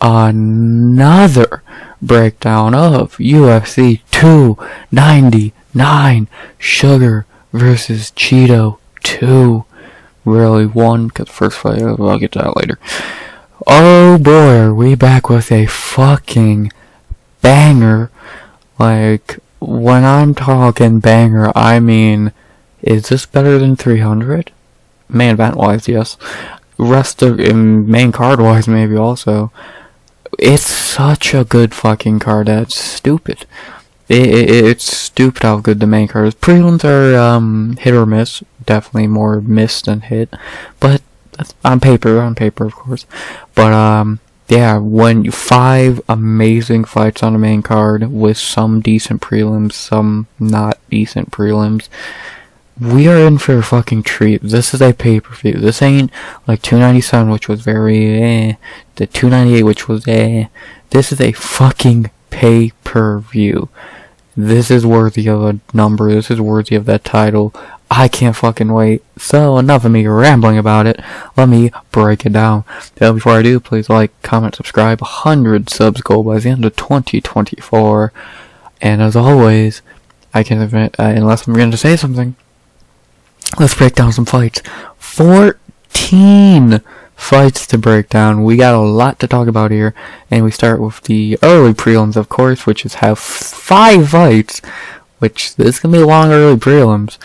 another breakdown of UFC 299 Sugar versus Cheeto 2. Really one, because first fight, I'll get to that later. Oh boy, are we back with a fucking banger. Like, when I'm talking banger, I mean, is this better than 300? Main event wise, yes. Rest of, main card wise, maybe also. It's such a good fucking card that's stupid. It's stupid how good the main card is. Prelims are hit or miss. Definitely more miss than hit. But that's on paper, of course. But yeah, when 5 amazing fights on the main card with some decent prelims, some not decent prelims, we are in for a fucking treat. This is a pay-per-view. This ain't like 297, which was very the 298, which was This is a fucking pay-per-view. This is worthy of a number. This is worthy of that title. I can't fucking wait. So, enough of me rambling about it. Let me break it down. So, before I do, please like, comment, subscribe. 100 subs goal by the end of 2024. And as always, I can admit, unless I'm going to say something, let's break down some fights. 14 fights to break down. We got a lot to talk about here. And we start with the early prelims, of course, which is have 5 fights. Which, this is going to be long early prelims.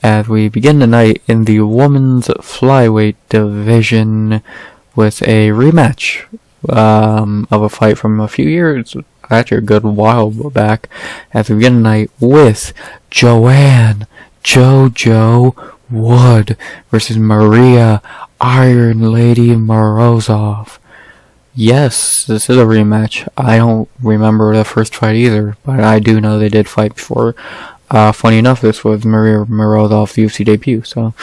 As we begin tonight in the women's flyweight division with a rematch of a fight from a few years, actually a good while back. As we begin tonight with Joanne Jojo Wood versus Maria Iron Lady Morozov. Yes, this is a rematch. I don't remember the first fight either, but I do know they did fight before. Funny enough, this was Maria Morozov's UFC debut, so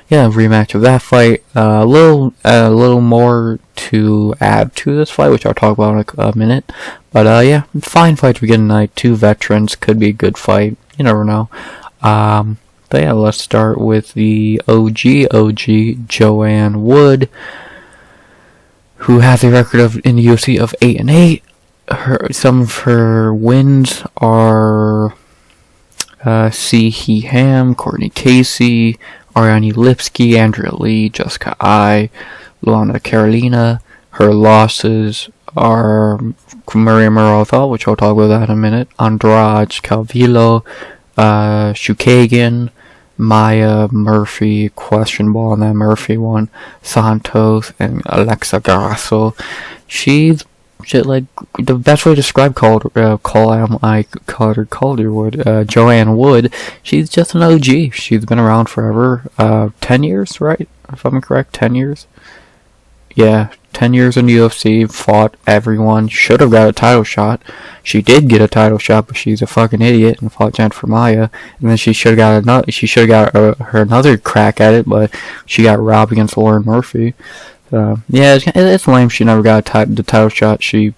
yeah, rematch of that fight. A little more to add to this fight, which I'll talk about in a minute. But yeah, fine fight to begin tonight. 2 veterans, could be a good fight. You never know. But yeah, let's start with the OG Joanne Wood, who has a record in the UFC of 8-8. Some of her wins are C. He Ham, Courtney Casey, Ariane Lipsky, Andrea Lee, Jessica I, Luana Carolina. Her losses are Maria Morozov, which I'll talk about that in a minute, Andrade Calvillo, Shukagan, Maya Murphy, questionable on that Murphy one, Santos, and Alexa Grasso. She's like the best way to describe Joanne Wood. She's just an OG. She's been around forever. 10 years, right? If I'm correct, 10 years. Yeah, 10 years in the UFC. Fought everyone. Should have got a title shot. She did get a title shot, but she's a fucking idiot and fought Jennifer Maia. And then she should have got another. She should have got her another crack at it, but she got robbed against Lauren Murphy. Yeah, it's lame she never got the title shot she,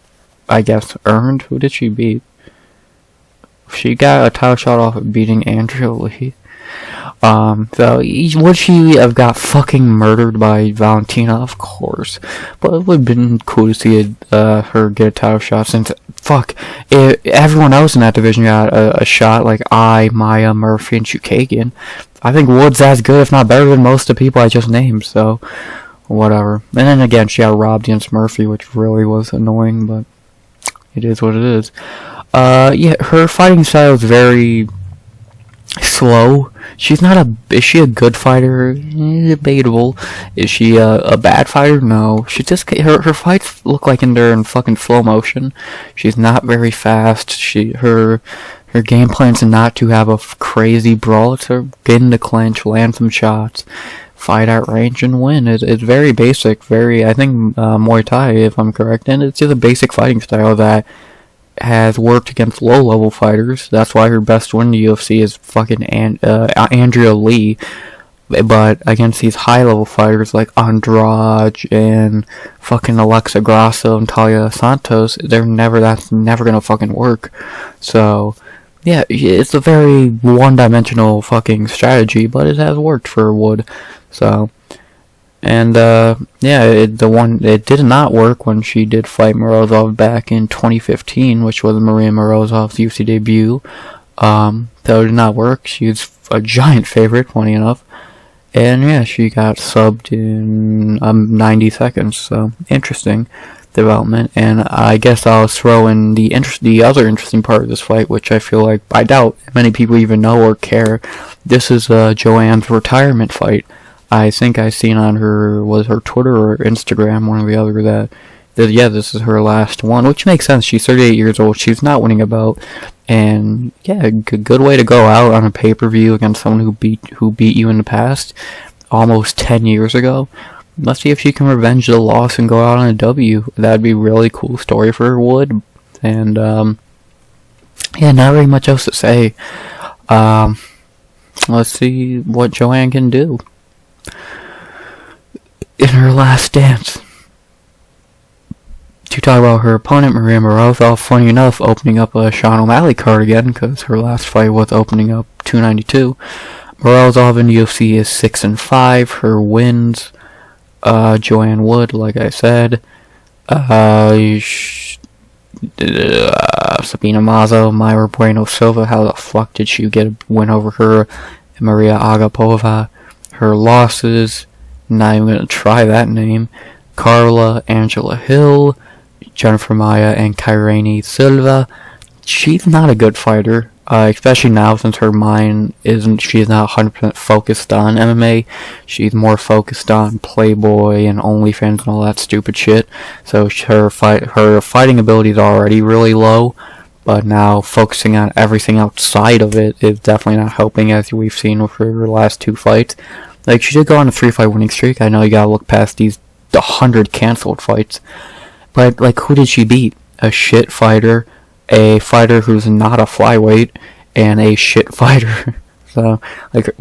I guess, earned. Who did she beat? She got a title shot off of beating Andrea Lee. So, would she have got fucking murdered by Valentina? Of course. But it would have been cool to see her get a title shot since, everyone else in that division got a shot, like Maya, Murphy, and Shukagan. I think Wood's as good, if not better, than most of the people I just named, so whatever. And then again, she got robbed against Murphy, which really was annoying, but it is what it is. Yeah, her fighting style is very slow. Is she a good fighter? Debatable. Is she a bad fighter? No. She just, her fights look like they're in fucking slow motion. She's not very fast. Her game plan's not to have a crazy brawl. It's to get in the clinch, land some shots, fight at range and win. It's very basic, I think Muay Thai, if I'm correct, and it's just a basic fighting style that has worked against low-level fighters. That's why her best win in the UFC is fucking Andrea Lee. But against these high-level fighters like Andrade and fucking Alexa Grasso and Talia Santos, that's never gonna fucking work. So, yeah, it's a very one-dimensional fucking strategy, but it has worked for Wood. So, And yeah, it did not work when she did fight Morozov back in 2015, which was Maryna Morozov's UFC debut. So it did not work. She's a giant favorite, funny enough. And yeah, she got subbed in 90 seconds. So interesting development. And I guess I'll throw in the other interesting part of this fight, which I feel like I doubt many people even know or care. This is Joanne's retirement fight. I think I seen on her Twitter or Instagram, one or the other, that yeah, this is her last one, which makes sense. She's 38 years old. She's not winning a bout, and yeah, good way to go out on a pay-per-view against someone who beat you in the past, almost 10 years ago. Let's see if she can revenge the loss and go out on a W. That'd be a really cool story for Wood. And yeah, not really much else to say. Let's see what Joanne can do in her last dance. To talk about her opponent, Maryna Morozov, funny enough, opening up a Sean O'Malley card again, because her last fight was opening up 292. Morozov in the UFC is 6-5. Her wins, Joanne Wood, like I said, Sabina Mazo, Mayra Bueno Silva. How the fuck did she get a win over her? Maria Agapova. Her losses, not even gonna try that name. Carla, Angela Hill, Jennifer Maia, and Kairani Silva. She's not a good fighter, especially now since her mind she's not 100% focused on MMA. She's more focused on Playboy and OnlyFans and all that stupid shit. So her fighting ability is already really low, but now focusing on everything outside of it is definitely not helping, as we've seen with her last two fights. Like, she did go on a 3-fight winning streak. I know you gotta look past these 100 canceled fights. But, like, who did she beat? A shit fighter, a fighter who's not a flyweight, and a shit fighter. So, like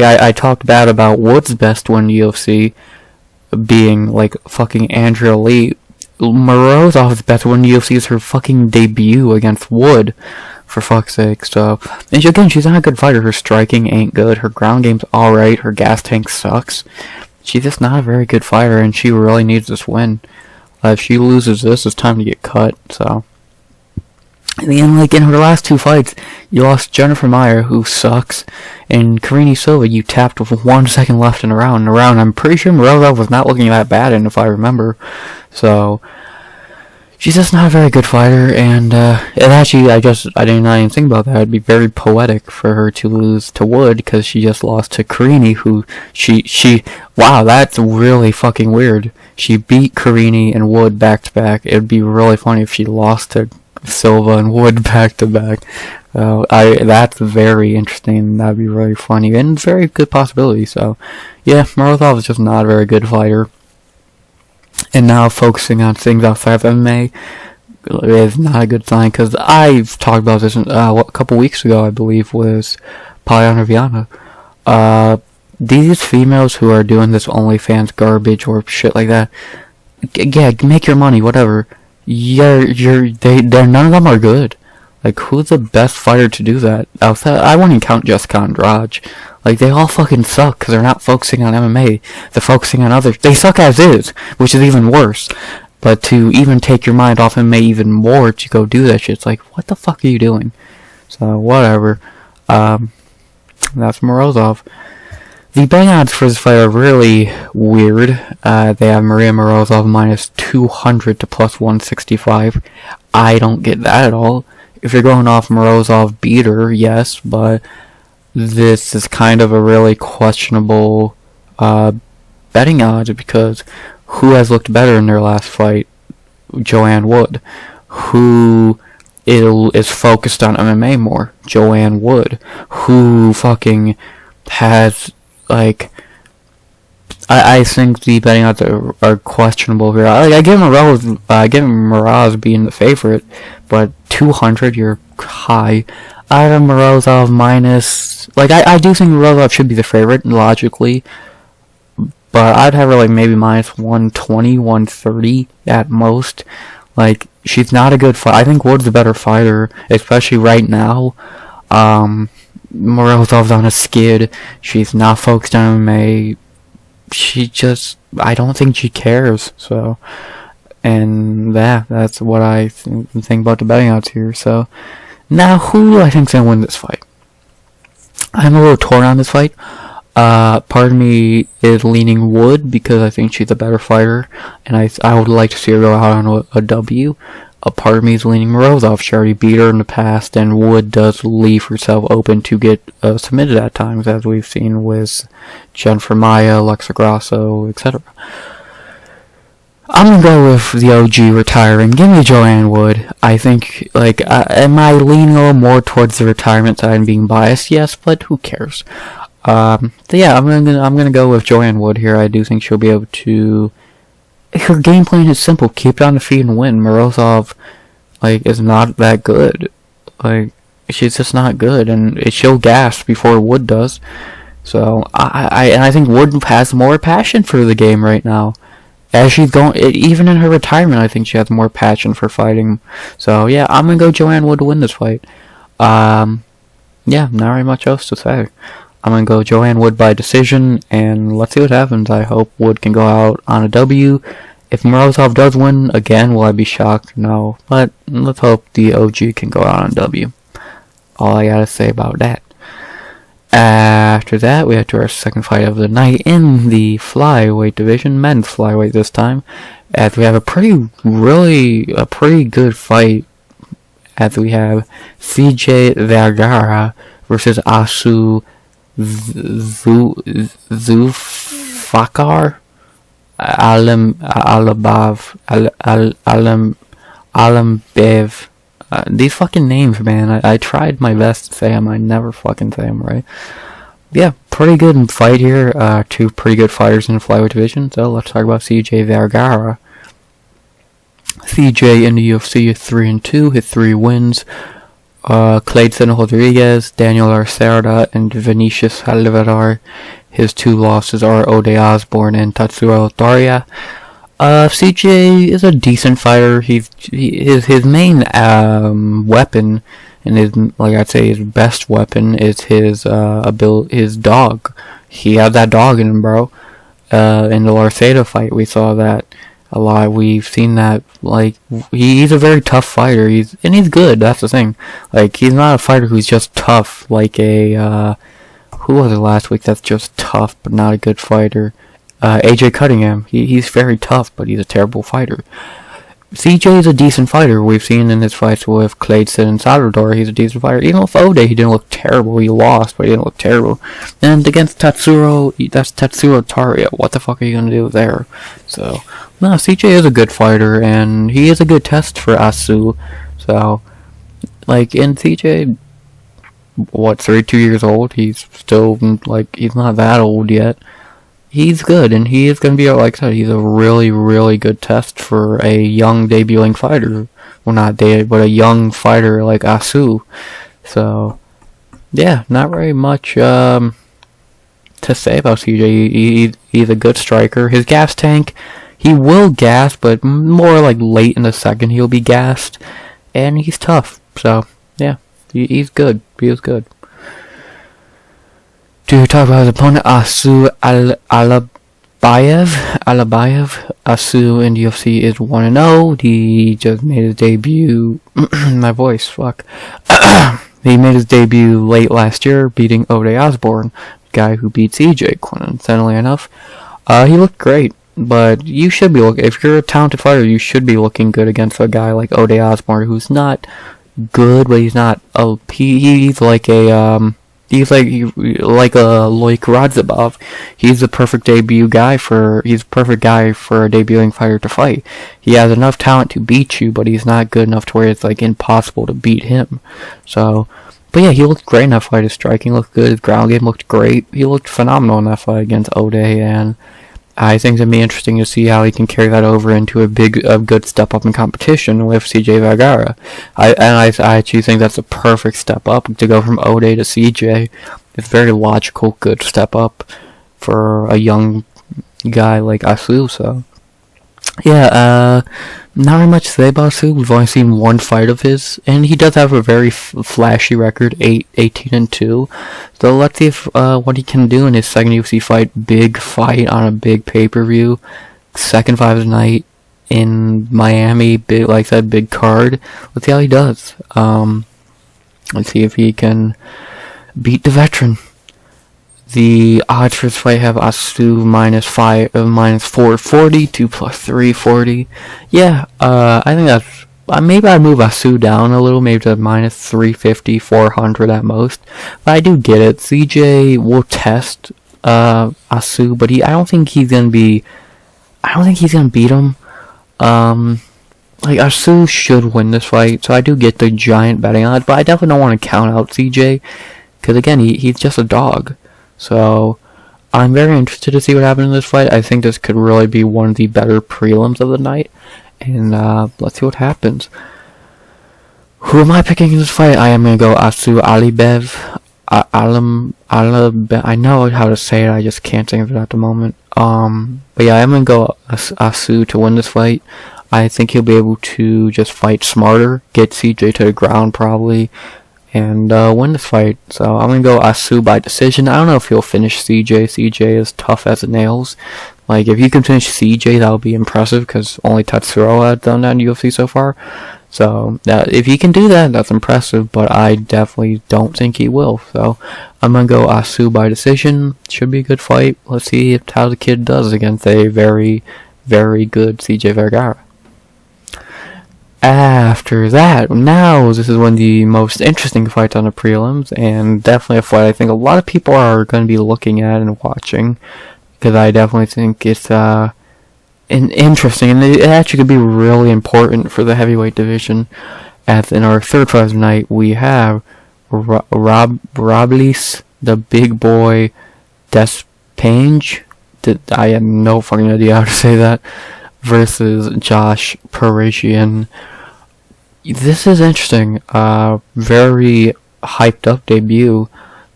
I talked bad about Wood's best win in the UFC being, like, fucking Andrea Lee. Morozov's best win in the UFC is her fucking debut against Wood, for fuck's sake. So, and again, she's not a good fighter. Her striking ain't good. Her ground game's alright. Her gas tank sucks. She's just not a very good fighter, and she really needs this win. If she loses this, it's time to get cut. So, and then, like, in her last two fights, you lost Jennifer Maia, who sucks, and Kairani Silva, you tapped with 1 second left in the round. I'm pretty sure Morozov was not looking that bad, and if I remember. So, she's just not a very good fighter, and actually, I didn't even think about that. It'd be very poetic for her to lose to Wood, because she just lost to Kairani, who wow, that's really fucking weird. She beat Kairani and Wood back to back. It'd be really funny if she lost to Silva and Wood back to back. That's very interesting. That'd be really funny and very good possibility. So, yeah, Morozov is just not a very good fighter. And now focusing on things outside of MMA is not a good sign, because I've talked about this a couple weeks ago, I believe, was Polyana Viana. These females who are doing this OnlyFans garbage or shit like that, yeah, make your money, whatever. None of them are good. Like, who's the best fighter to do that outside? I wouldn't count Jessica Andrade. Like, they all fucking suck because they're not focusing on MMA. They're focusing on others. They suck as is, which is even worse. But to even take your mind off MMA even more to go do that shit, it's like, what the fuck are you doing? So, whatever. That's Morozov. The betting odds for this fight are really weird. They have Maryna Morozov minus 200 to plus 165. I don't get that at all. If you're going off Morozov beater, yes, but this is kind of a really questionable betting odds, because who has looked better in their last fight? Joanne Wood. Who is focused on MMA more? Joanne Wood. Who fucking has, like, I think the betting odds are questionable here. I give Moroz being the favorite, but 200, you're high. I have Morozov minus, like, I do think Morozov should be the favorite, logically, but I'd have her, like, maybe minus 120, 130 at most. Like, she's not a good fighter. I think Wood's the better fighter, especially right now. Morozov's on a skid. She's not focused on MMA. I don't think she cares. So, and that's what I think about the betting odds here. So, now who do I think's gonna win this fight? I'm a little torn on this fight. Part of me is leaning Wood because I think she's a better fighter, and I would like to see her go out on a W. A part of me is leaning Moroz. She already beat her in the past, and Wood does leave herself open to get submitted at times, as we've seen with Jennifer Maia, Alexa Grasso, etc. I'm gonna go with the OG retiring. Give me Joanne Wood. I think, am I leaning a little more towards the retirement side and being biased? Yes, but who cares? So yeah, I'm gonna go with Joanne Wood here. I do think she'll be able to. Her game plan is simple: keep it on the feet and win. Morozov, is not that good. She's just not good, and she'll gas before Wood does. So I think Wood has more passion for the game right now. As she's going, even in her retirement, I think she has more passion for fighting. So yeah, I'm gonna go Joanne Wood to win this fight. Yeah, not very much else to say. I'm gonna go Joanne Wood by decision, and let's see what happens. I hope Wood can go out on a W. If Morozov does win again, will I be shocked? No, but let's hope the OG can go out on a W. All I gotta say about that. After that, we head to our second fight of the night in the flyweight division, men's flyweight this time, as we have a pretty good fight, as we have CJ Vergara versus Asu Zufakar Almabaev. These fucking names, man. I tried my best to say them. I never fucking say them right. Yeah, pretty good fight here. Two pretty good fighters in the flyweight division. So let's talk about CJ Vergara. CJ in the UFC is 3-2. His 3 wins. Clayton Rodriguez, Daniel Arcerda, and Vinicius Alvarado. His 2 losses are Ode Osborne and Tatsuro Doria. CJ is a decent fighter. His main weapon, and his best weapon is his dog. He had that dog in him, bro. In the Larceda fight, we saw that a lot. We've seen that. He's a very tough fighter. He's good. That's the thing. He's not a fighter who's just tough. Who was it last week? That's just tough, but not a good fighter. AJ Cunningham. He's very tough, but he's a terrible fighter. CJ is a decent fighter. We've seen in his fights with Clayton and Salvador, he's a decent fighter. Even with Ode, he didn't look terrible. He lost, but he didn't look terrible. And against Tatsuro, that's Tatsuro Taria. What the fuck are you going to do there? So, no, CJ is a good fighter, and he is a good test for Asu. So, in CJ, 32 years old? He's still, he's not that old yet. He's good, and he is going to be, like I said, he's a really, really good test for a young debuting fighter. Well, not but a young fighter like Asu. So, yeah, not very much to say about CJ. He's a good striker. His gas tank, he will gas, but more late in the second he'll be gassed. And he's tough. So, yeah, he's good. He is good. To talk about his opponent, Asu Almabaev. Asu in the UFC is 1-0. He just made his debut. My voice, fuck. He made his debut late last year, beating Ode Osborne, guy who beat CJ, coincidentally enough. He looked great, but you should be looking. If you're a talented fighter, you should be looking good against a guy like Ode Osborne, who's not good, but he's not. He's like a He's like a Loic Radzhabov. He's the perfect guy for a debuting fighter to fight. He has enough talent to beat you, but he's not good enough to where it's impossible to beat him. So, but yeah, he looked great in that fight. His striking looked good. His ground game looked great. He looked phenomenal in that fight against Ode, and I think it'd be interesting to see how he can carry that over into a good step up in competition with CJ Vergara. I actually think that's a perfect step up to go from Ode to CJ. It's very logical, good step up for a young guy like Asu. So Yeah, not really much to say about Asu. We've only seen one fight of his, and he does have a very flashy record, 18-2. So let's see if what he can do in his second UFC fight. Big fight on a big pay-per-view, second fight of the night in Miami. Big, like I said, big card. Let's see how he does. Let's see if he can beat the veteran. The odds for this fight have Asu minus 440, 2 plus 340. Yeah, I think that's, maybe I'd move Asu down a little, maybe to minus 350, 400 at most. But I do get it. CJ will test, Asu, but I don't think he's gonna beat him. Like, Asu should win this fight, so I do get the giant betting odds, but I definitely don't want to count out CJ, because again, he's just a dog. So, I'm very interested to see what happens in this fight. I think this could really be one of the better prelims of the night. And, let's see what happens. Who am I picking in this fight? I am going to go Asu Almabaev. I know how to say it, I just can't think of it at the moment. But yeah, I'm going to go Asu to win this fight. I think he'll be able to just fight smarter, get CJ to the ground probably, and win this fight. So I'm going to go Asu by decision. I don't know if he'll finish CJ. CJ is tough as nails. Like, if you can finish CJ, that would be impressive, because only Tetsuo had done that in UFC so far. So, if he can do that, that's impressive, but I definitely don't think he will. So, I'm going to go Asu by decision. Should be a good fight. Let's see how the kid does against a very, very good CJ Vergara. After that, now this is one of the most interesting fights on the prelims, and definitely a fight I think a lot of people are going to be looking at and watching, because I definitely think it's interesting, and it actually could be really important for the heavyweight division. As in our third fight of the night, we have Robelis, the big boy, Despaigne. I have no fucking idea how to say that. Versus Josh Parisian. This is interesting. Very hyped up debut.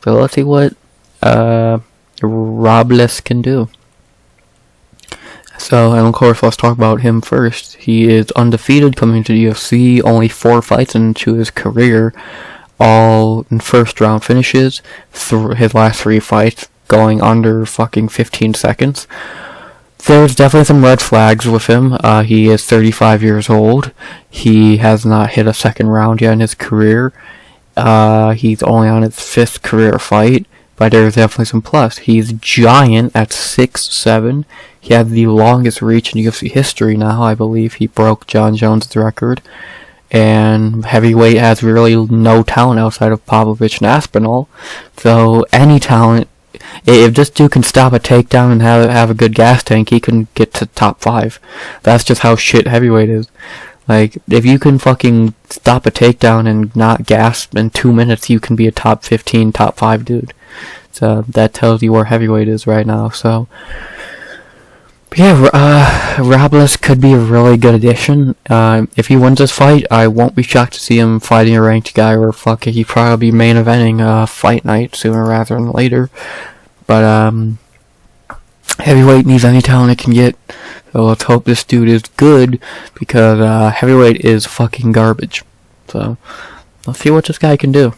So let's see what Robelis can do. So, and of course, let's talk about him first. He is undefeated coming into the UFC, only 4 fights into his career, all in first round finishes. His last 3 fights going under fucking 15 seconds. There's definitely some red flags with him. He is 35 years old. He has not hit a second round yet in his career. He's only on his 5th career fight, but there's definitely some plus. He's giant at 6'7". He has the longest reach in UFC history now. I believe he broke John Jones' record. And heavyweight has really no talent outside of Popovich and Aspinall. So any talent, if this dude can stop a takedown and have a good gas tank, he can get to top 5. That's just how shit heavyweight is. Like, if you can fucking stop a takedown and not gasp in 2 minutes, you can be a top 15, top 5 dude. So that tells you where heavyweight is right now. So, but yeah, Robelis could be a really good addition. If he wins this fight, I won't be shocked to see him fighting a ranked guy, or fucking he'd probably be main eventing fight night sooner rather than later. But heavyweight needs any talent it can get. So let's hope this dude is good, because heavyweight is fucking garbage. So let's see what this guy can do.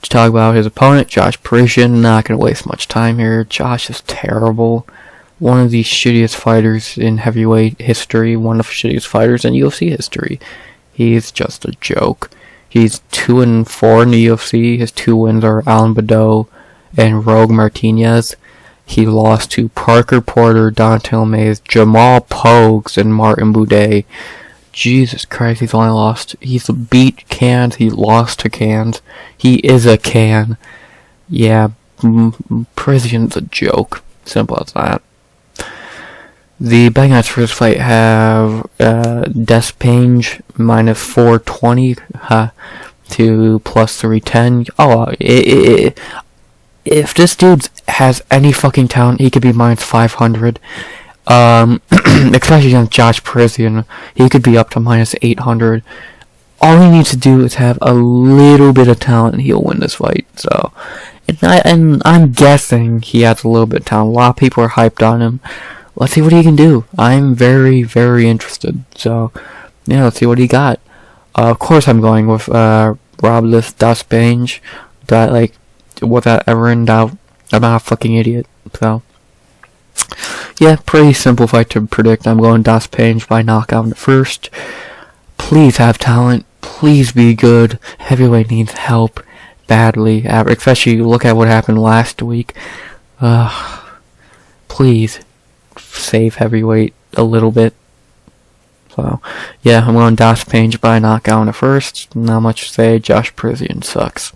To talk about his opponent, Josh Parisian. Not gonna waste much time here. Josh is terrible. One of the shittiest fighters in heavyweight history. One of the shittiest fighters in UFC history. He's just a joke. He's 2-4 in the UFC. His 2 wins are Alan Badeau and Rogue Martinez. He lost to Parker Porter, Dante Almeida, Jamal Pogues, and Martin Boudet. Jesus Christ, he's beat cans, he lost to cans. He is a can. Yeah, Parisian's a joke. Simple as that. The betting odds for this fight have Despaigne minus 420 to plus 310. Oh, if this dude has any fucking talent, he could be minus 500. Especially against Josh Parisian, he could be up to minus 800. All he needs to do is have a little bit of talent, and he'll win this fight. So, and I'm guessing he has a little bit of talent. A lot of people are hyped on him. let's see what he can do. I'm very, very interested. So, yeah, let's see what he got. Of course I'm going with Robelis, Despaigne. Like, was that ever in doubt? I'm not a fucking idiot. So, yeah, pretty simple fight to predict. I'm going Despaigne by knockout in the first. Please have talent. Please be good. Heavyweight needs help badly. Especially look at what happened last week. Please save heavyweight a little bit. So, yeah, I'm going Despaigne by knockout in the first. Not much to say. Josh Parisian sucks.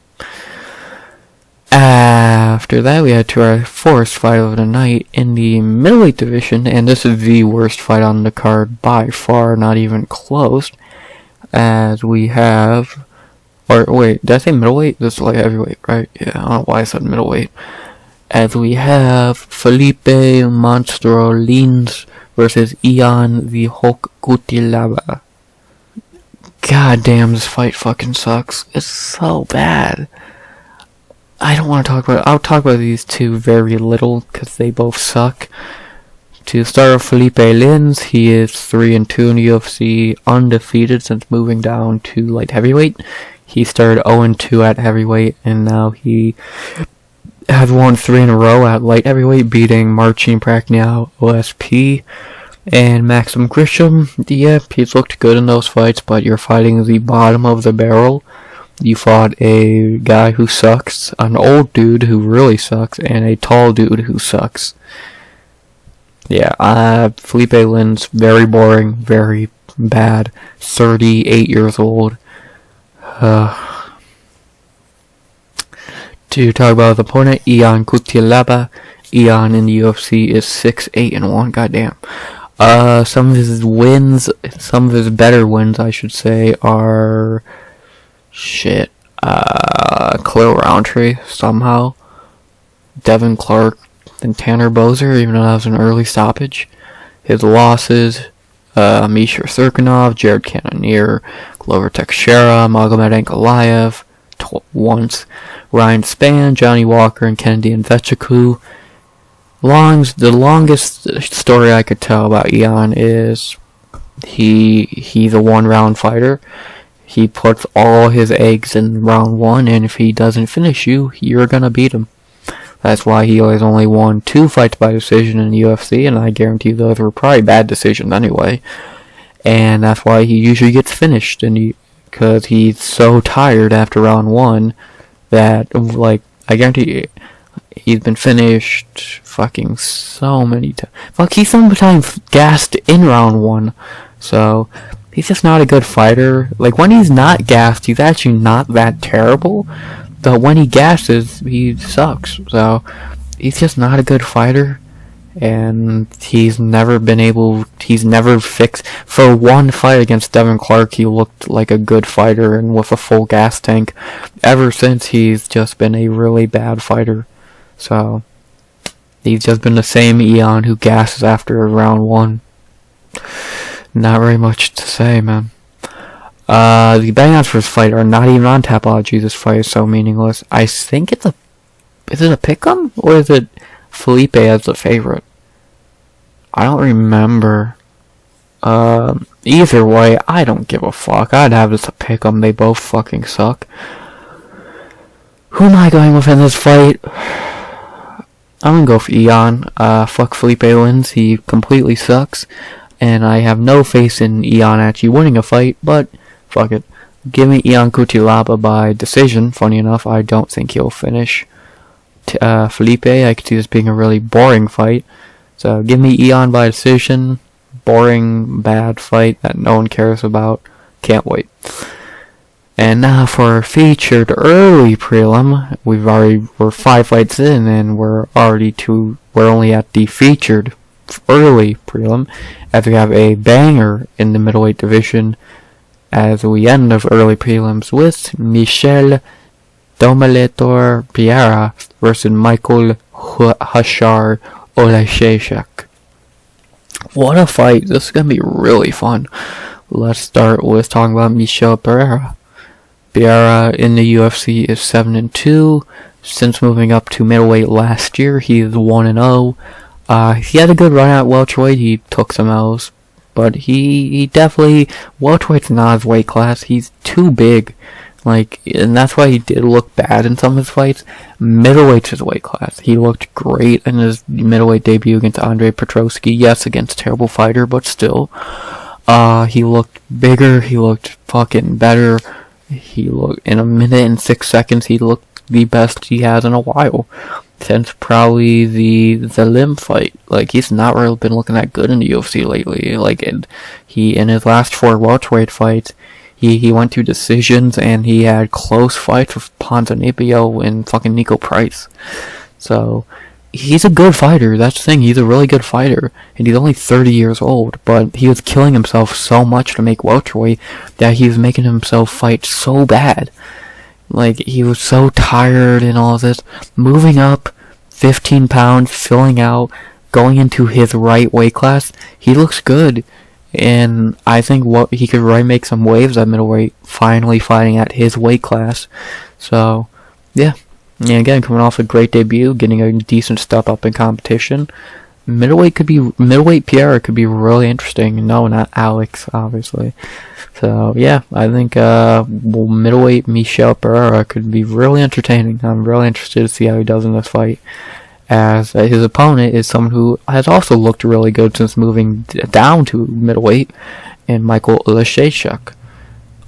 After that, we had to our fourth fight of the night in the middleweight division, and this is the worst fight on the card by far, not even close. As we have, or wait, did I say middleweight? This is like heavyweight, right? Yeah, I don't know why I said middleweight. As we have Philipe Monstro Lins versus Ian the Hulk Cutelaba. God damn, this fight fucking sucks. It's so bad. I don't want to talk about it. I'll talk about these two very little because they both suck. To start with Philipe Lins, he is 3-2 in the UFC, undefeated since moving down to light heavyweight. He started 0-2 at heavyweight, and now he has won 3 in a row at light heavyweight, beating Marcin Prachnio, OSP, and Maxim Grisham. Yeah, he's looked good in those fights, but you're fighting the bottom of the barrel. You fought a guy who sucks, an old dude who really sucks, and a tall dude who sucks. Yeah, Philipe Lins, very boring, very bad, 38 years old. To talk about his opponent, Ian Cutelaba. Ian in the UFC is 6-8-1, goddamn. Some of his wins, some of his better wins, I should say, are... Shit. Claire Roundtree, somehow. Devin Clark, and Tanner Bozer, even though that was an early stoppage. His losses, Misha Serkinov, Jared Cannonier, Glover Teixeira, Magomed Ankalaev, once, Ryan Spann, Johnny Walker, and Kennedy Nzechukwu. The longest story I could tell about Ian is he's a one-round fighter. He puts all his eggs in round 1, and if he doesn't finish you, you're gonna beat him. That's why he always only won 2 fights by decision in the UFC, and I guarantee those were probably bad decisions anyway. And that's why he usually gets finished, because he's so tired after round 1 that, like, I guarantee he's been finished fucking so many times. Fuck, he's sometimes gassed in round 1, so... He's just not a good fighter. Like, when he's not gassed, he's actually not that terrible. But when he gasses, he sucks. So, he's just not a good fighter. And he's never fixed. For one fight against Devin Clark, he looked like a good fighter and with a full gas tank. Ever since, he's just been a really bad fighter. So, he's just been the same Ian who gasses after round 1. Not very much to say, man. The betting odds for this fight are not even on Tapology. This fight is so meaningless. I think is it a pick'em? Or is it Philipe as the favorite? I don't remember. Either way, I don't give a fuck. I'd have this a pick'em. They both fucking suck. Who am I going with in this fight? I'm gonna go for Ian. Fuck Philipe Lins. He completely sucks. And I have no faith in Ian actually winning a fight, but fuck it. Give me Ian Cutelaba by decision. Funny enough, I don't think he'll finish Philipe. I could see this being a really boring fight. So give me Ian by decision. Boring, bad fight that no one cares about. Can't wait. And now for our featured early prelim. We're 5 fights in, and we're only at the featured early prelim, as we have a banger in the middleweight division as we end of early prelims with Michel Dominator Pereira versus Michael Hashar Oleksiejczuk. What a fight. This is going to be really fun. Let's start with talking about Michel Pereira. Pereira in the UFC is 7-2. Since moving up to middleweight last year, he is 1-0. He had a good run at welterweight. He took some L's, but he definitely, welterweight's not his weight class. He's too big, and that's why he did look bad in some of his fights. Middleweight's his weight class. He looked great in his middleweight debut against Andre Petroski. Yes, against a terrible fighter, but still. He looked bigger. He looked fucking better. He looked, in a minute and 6 seconds, he looked the best he has in a while. Since probably the Lim fight. He's not really been looking that good in the UFC lately. He, in his last 4 welterweight fights, he went to decisions, and he had close fights with Ponzinibbio and fucking Nico Price. So, he's a good fighter. That's the thing. He's a really good fighter. And he's only 30 years old. But he was killing himself so much to make welterweight that he was making himself fight so bad. He was so tired and all of this. Moving up 15 pounds, filling out, going into his right weight class, he looks good. And I think he could really make some waves at middleweight, finally fighting at his weight class. So, yeah. And again, coming off a great debut, getting a decent step up in competition. Middleweight Pereira could be really interesting. No, not Alex, obviously. So, yeah, I think middleweight Michel Pereira could be really entertaining. I'm really interested to see how he does in this fight, as his opponent is someone who has also looked really good since moving down to middleweight, and Michał Oleksiejczuk.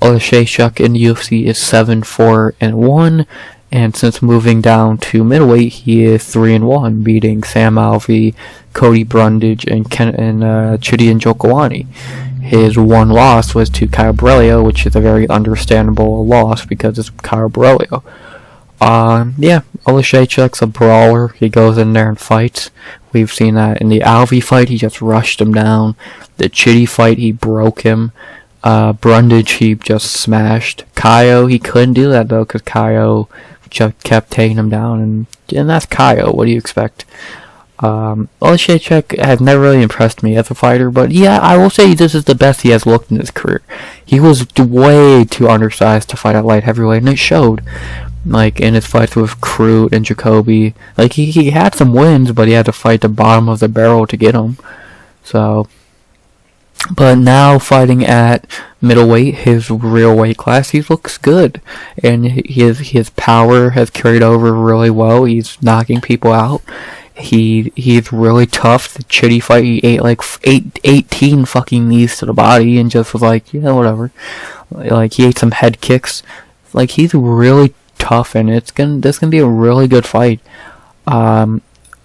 Oleksiejczuk in the UFC is 7-4-1, and since moving down to middleweight, he is 3-1, beating Sam Alvey, Cody Brundage, and Chidi Njokuani. His one loss was to Kyle Borrello, which is a very understandable loss because it's Kyle Borrello. Yeah, Oleksiejczuk's a brawler. He goes in there and fights. We've seen that in the Alvey fight, he just rushed him down. The Chidi fight, he broke him. Brundage, he just smashed. Kaio, he couldn't do that though, because Kaio just kept taking him down, and that's Kaio. What do you expect? Oleksiejczuk has never really impressed me as a fighter, but yeah, I will say this is the best he has looked in his career. He was way too undersized to fight at light heavyweight, and it showed. In his fights with Crute and Jacoby, he had some wins, but he had to fight the bottom of the barrel to get them. So, but now fighting at middleweight, his real weight class, he looks good, and his power has carried over really well. He's knocking people out. He's really tough. The Chidi fight, he ate 18 fucking knees to the body and just was yeah, whatever. He ate some head kicks. He's really tough, and this gonna be a really good fight.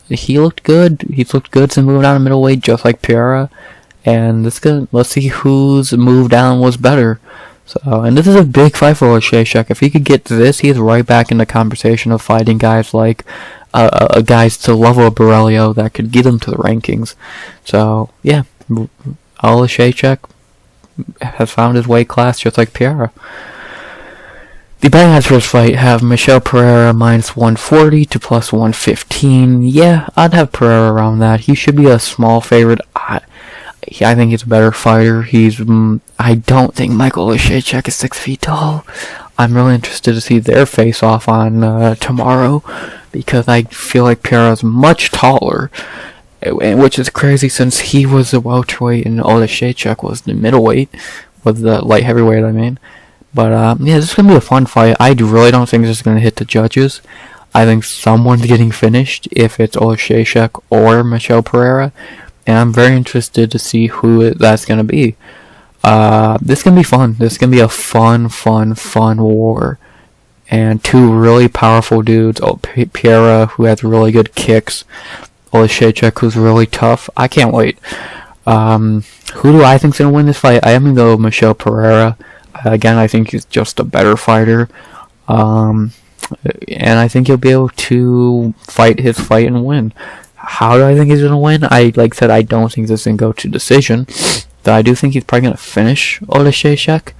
He looked good. He's looked good since moving down to middleweight, just like Pereira. And let's see whose move down was better. So, and this is a big fight for Oleksiejczuk. If he could get this, he's right back in the conversation of fighting guys like guys to level of Borrello that could get him to the rankings. So, yeah, Oleksiejczuk has found his weight class just like Pereira. The betting odds for this fight have Michel Pereira minus 140 to plus 115. Yeah, I'd have Pereira around that. He should be a small favorite. I think he's a better fighter. I don't think Michał Oleksiejczuk is 6 feet tall. I'm really interested to see their face-off on tomorrow, because I feel like Pereira's much taller, which is crazy since he was the welterweight and Oleksiejczuk was the middleweight, was the light heavyweight, I mean. But, yeah, this is going to be a fun fight. I really don't think this is going to hit the judges. I think someone's getting finished, if it's Oleksiejczuk or Michel Pereira. And I'm very interested to see who that's going to be. This is going to be fun. This is going to be a fun war. And two really powerful dudes. Pereira, who has really good kicks. Oleksiejczuk, who's really tough. I can't wait. Who do I think is going to win this fight? I am going to go with Michel Pereira. Again, I think he's just a better fighter. And I think he'll be able to fight his fight and win. How do I think he's going to win? Like I said, I don't think this is going to go to decision. Though I do think he's probably going to finish Oleksiejczuk.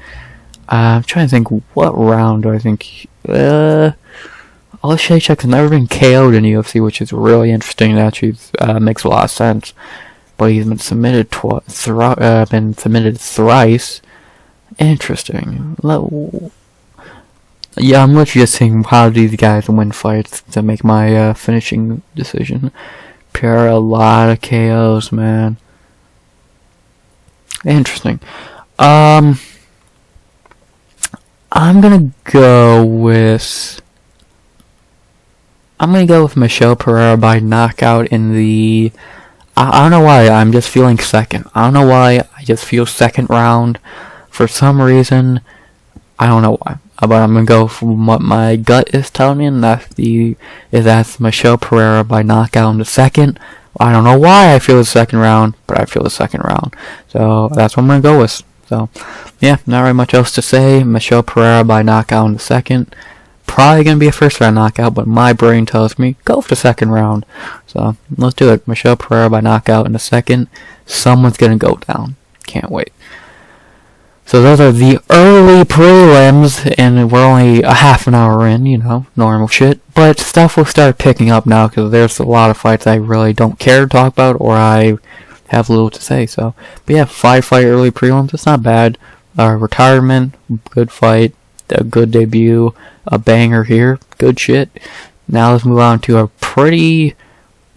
I'm trying to think, what round do I think... Oleksiejczuk has never been KO'd in the UFC, which is really interesting. It actually makes a lot of sense. But he's been submitted thrice. Interesting. Yeah, I'm literally just saying how do these guys win fights to make my finishing decision. Pereira, a lot of KOs, man. Interesting. I'm gonna go with Michel Pereira by knockout in the. I don't know why. I'm just feeling second. I don't know why. I just feel second round for some reason. I don't know why. But I'm gonna go from what my gut is telling me, and that's Michel Pereira by knockout in the second. I don't know why I feel the second round, but I feel the second round. So that's what I'm gonna go with. So yeah, not really much else to say. Michel Pereira by knockout in the second. Probably gonna be a first round knockout, but my brain tells me go for the second round. So let's do it. Michel Pereira by knockout in the second. Someone's gonna go down. Can't wait. So those are the early prelims, and we're only a half an hour in, you know, normal shit. But stuff will start picking up now, because there's a lot of fights I really don't care to talk about, or I have little to say. So, but yeah, 5-fight early prelims, it's not bad. Retirement, good fight, a good debut, a banger here, good shit. Now let's move on to a pretty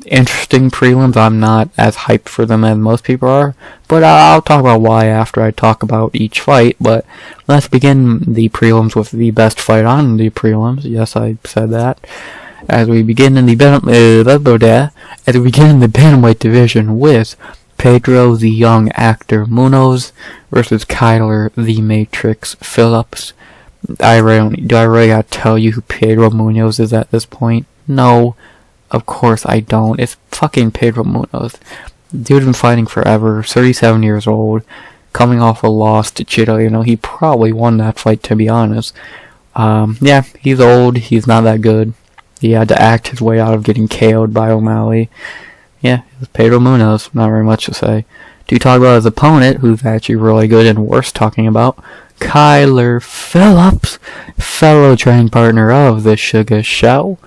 interesting prelims. I'm not as hyped for them as most people are, but I'll talk about why after I talk about each fight. But let's begin the prelims with the best fight on the prelims. Yes, I said that. As we begin in the bantamweight division with Pedro, the young actor Munhoz, versus Kyler, the Matrix Phillips. Do I really gotta tell you who Pedro Munhoz is at this point? No. Of course I don't. It's fucking Pedro Munhoz. Dude's been fighting forever. 37 years old. Coming off a loss to Chito. You know, he probably won that fight, to be honest. Yeah, he's old. He's not that good. He had to act his way out of getting KO'd by O'Malley. Yeah, it's Pedro Munhoz. Not very much to say. To talk about his opponent, who's actually really good and worth talking about, Kyler Phillips, fellow training partner of the Sugar Show.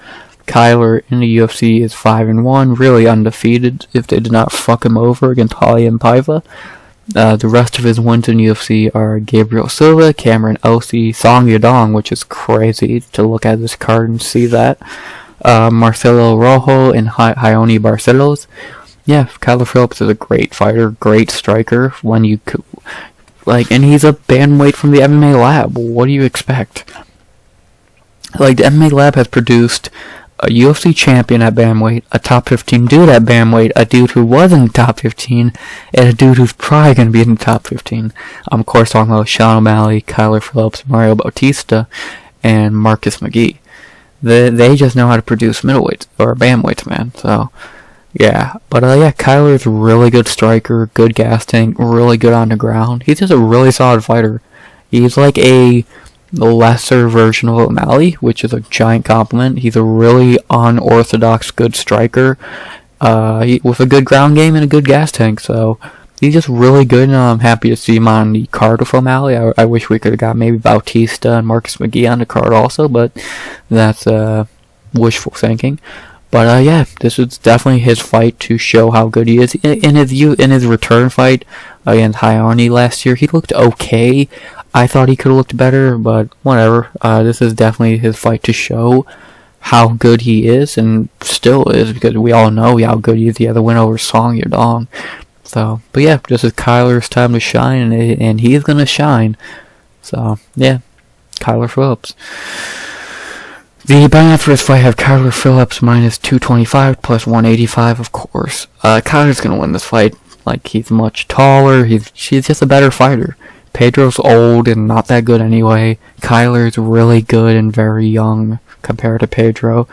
Kyler in the UFC is 5-1, really undefeated if they did not fuck him over against Holly and Paiva. The rest of his wins in UFC are Gabriel Silva, Cameron Elsie, Song Yadong, which is crazy to look at this card and see that. Marcelo Rojo and Ioni Barcelos. Yeah, Kyler Phillips is a great fighter, great striker. When you and he's a bantamweight from the MMA Lab. What do you expect? Like, the MMA Lab has produced a UFC champion at bantamweight, a top 15 dude at bantamweight, a dude who was in the top 15, and a dude who's probably going to be in the top 15. I'm of course talking about Sean O'Malley, Kyler Phillips, Mario Bautista, and Marcus McGee. They just know how to produce middleweights, or bantamweights, man. So, yeah. But, yeah, Kyler's a really good striker, good gas tank, really good on the ground. He's just a really solid fighter. He's like a lesser version of O'Malley, which is a giant compliment. He's a really unorthodox good striker with a good ground game and a good gas tank, so he's just really good, and I'm happy to see him on the card with O'Malley. I wish we could have got maybe Bautista and Marcus McGee on the card also, but that's wishful thinking. But yeah, this is definitely his fight to show how good he is. In his return fight against Ioni last year, he looked okay. I thought he could have looked better, but whatever. This is definitely his fight to show how good he is, and still is, because we all know how good he is. He had the win over Song Yadong. So, but yeah, this is Kyler's time to shine, and he is going to shine. So, yeah, Kyler Phillips. The buy-in for this fight have Kyler Phillips minus 225 plus 185, of course. Kyler's going to win this fight. Like, he's much taller. She's just a better fighter. Pedro's old and not that good anyway. Kyler's really good and very young compared to Pedro.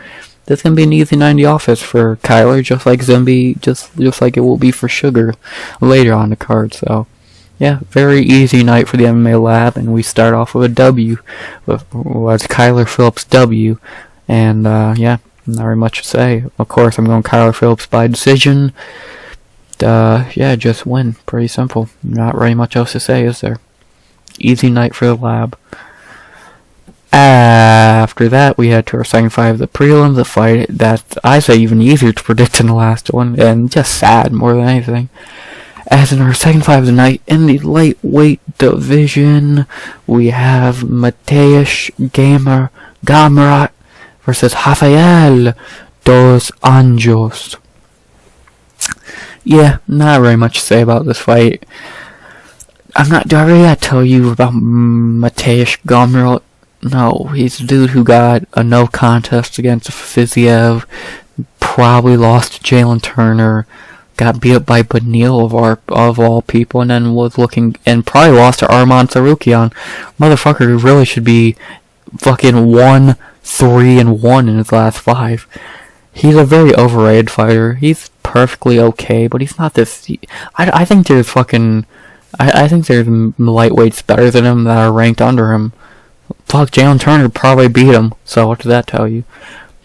This is going to be an easy 90 office for Kyler, just like Zimby, just like it will be for Sugar later on the card. So, yeah, very easy night for the MMA Lab, and we start off with a W, with Kyler Phillips W, and yeah, not very much to say. Of course, I'm going Kyler Phillips by decision. Yeah, just win. Pretty simple. Not really much else to say, is there? Easy night for the Lab. After that, we head to our second fight of the prelims, a fight that I say even easier to predict than the last one, and just sad more than anything. As in our second fight of the night, in the lightweight division, we have Mateusz Gamrot versus Rafael dos Anjos. Yeah, not very much to say about this fight. Do I really gotta tell you about Mateusz Gamrot? No, he's a dude who got a no contest against Fiziev, probably lost to Jailton Turner, got beat up by Benil of all people, and then and probably lost to Arman Tsarukyan. Motherfucker really should be fucking 1-3-1 in his last 5. He's a very overrated fighter. He's perfectly okay, but he's not this. I think there's I think there's lightweights better than him that are ranked under him. Fuck, Jailton Turner probably beat him, so what does that tell you?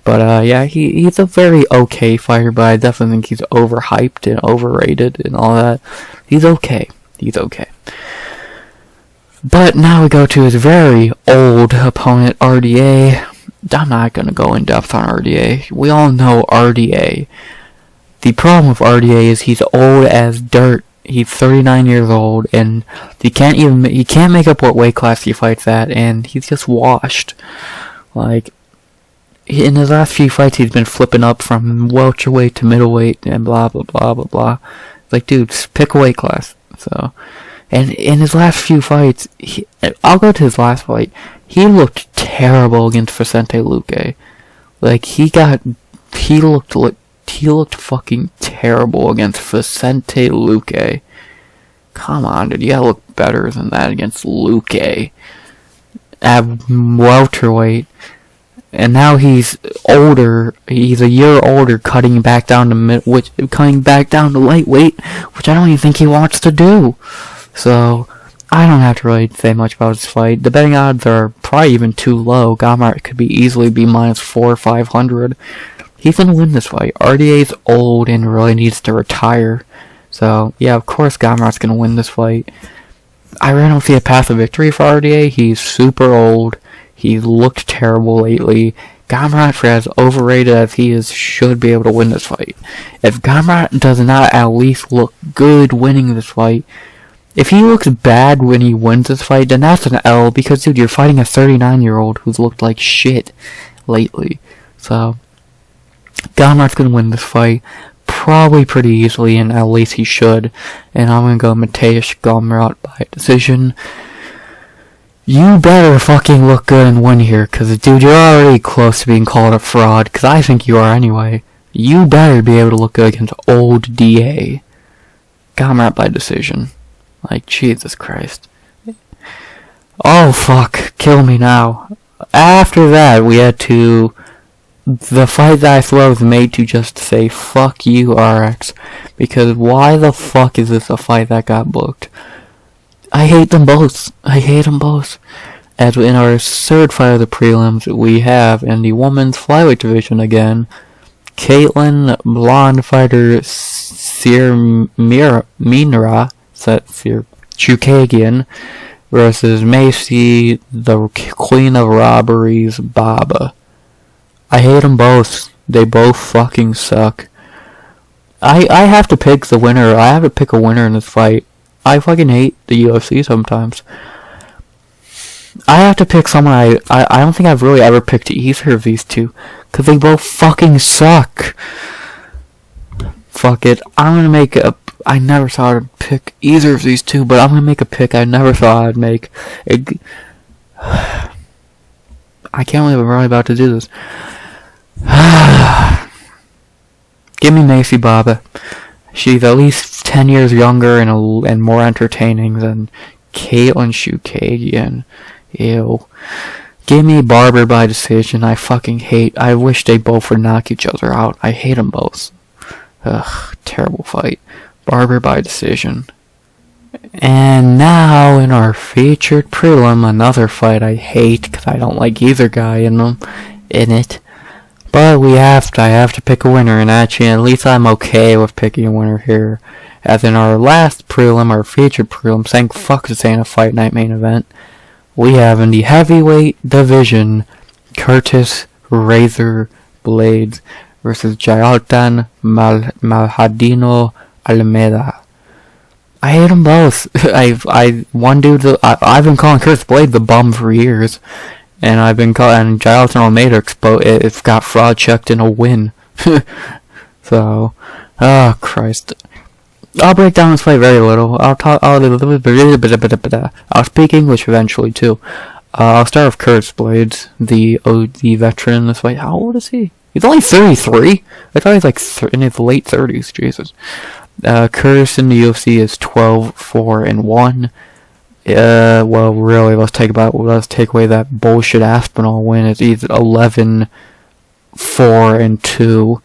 But yeah, he's a very okay fighter, but I definitely think he's overhyped and overrated and all that. He's okay. He's okay. But now we go to his very old opponent, RDA. I'm not going to go in depth on RDA. We all know RDA. The problem with RDA is he's old as dirt. He's 39 years old, and he can't make up what weight class he fights at, and he's just washed. Like, in his last few fights, he's been flipping up from welterweight to middleweight, and blah, blah, blah, blah, blah. Like, dude, just pick a weight class. So, and in his last few fights, I'll go to his last fight. He looked terrible against Vicente Luque. Like, he looked fucking terrible against Vicente Luque. Come on, dude, you gotta look better than that against Luque at welterweight. And now he's older. He's a year older, cutting back down to lightweight, which I don't even think he wants to do. So I don't have to really say much about this fight. The betting odds are probably even too low. Gamrot could easily be -400 or 500. He's gonna win this fight. RDA's old and really needs to retire. So yeah, of course Gamrot's gonna win this fight. I really don't see a path of victory for RDA. He's super old. He's looked terrible lately. Gamrot, for as overrated as he is, should be able to win this fight. If Gamrot does not at least look good winning this fight, if he looks bad when he wins this fight, then that's an L, because dude, you're fighting a 39-year-old who's looked like shit lately. So Gamrot's gonna win this fight, probably pretty easily, and at least he should. And I'm gonna go Mateusz Gamrot by decision. You better fucking look good and win here, cause dude, you're already close to being called a fraud, cause I think you are anyway. You better be able to look good against old DA. Gamrot by decision. Like, Jesus Christ. Oh fuck, kill me now. After that, we had to... The fight that I thought was made to just say, fuck you, RX. Because why the fuck is this a fight that got booked? I hate them both. I hate them both. As in our third fight of the prelims, we have, in the women's flyweight division again, Katlyn, blonde fighter, Cerminara, Chukagian, versus Maycee, the queen of robberies, Baba. I hate them both. They both fucking suck. I have to pick the winner. I have to pick a winner in this fight. I fucking hate the UFC sometimes. I have to pick someone I don't think I've really ever picked either of these two, because they both fucking suck. Fuck it. I'm gonna make a... I never thought I'd pick either of these two, but I'm gonna make a pick I never thought I'd make. I can't believe I'm really about to do this. Give me Maycee Baba. She's at least 10 years younger and more entertaining than Katlyn Chukagian. Ew. Give me Barber by decision. I wish they both would knock each other out. I hate them both. Ugh, terrible fight. Barber by decision. And now in our featured prelim, another fight I hate because I don't like either guy in it. But I have to pick a winner, and actually at least I'm okay with picking a winner here. As in our last prelim, our featured prelim, thank fuck this ain't a fight night main event, we have in the heavyweight division, Curtis Razor Blaydes versus Jailton Almeida. I hate them both. I've been calling Curtis Blaydes the bum for years, and I've been calling Jailton Almeida it's got fraud checked in a win. So, oh Christ, I'll break down this fight very little. I'll speak English eventually too. I'll start with Curtis Blaydes, the veteran in this fight. How old is he? He's only 33. I thought he was like in his late 30s. Jesus. Curtis in the UFC is 12-4-1. Well, really, let's take away that bullshit Aspinall win. He's 11-4-2.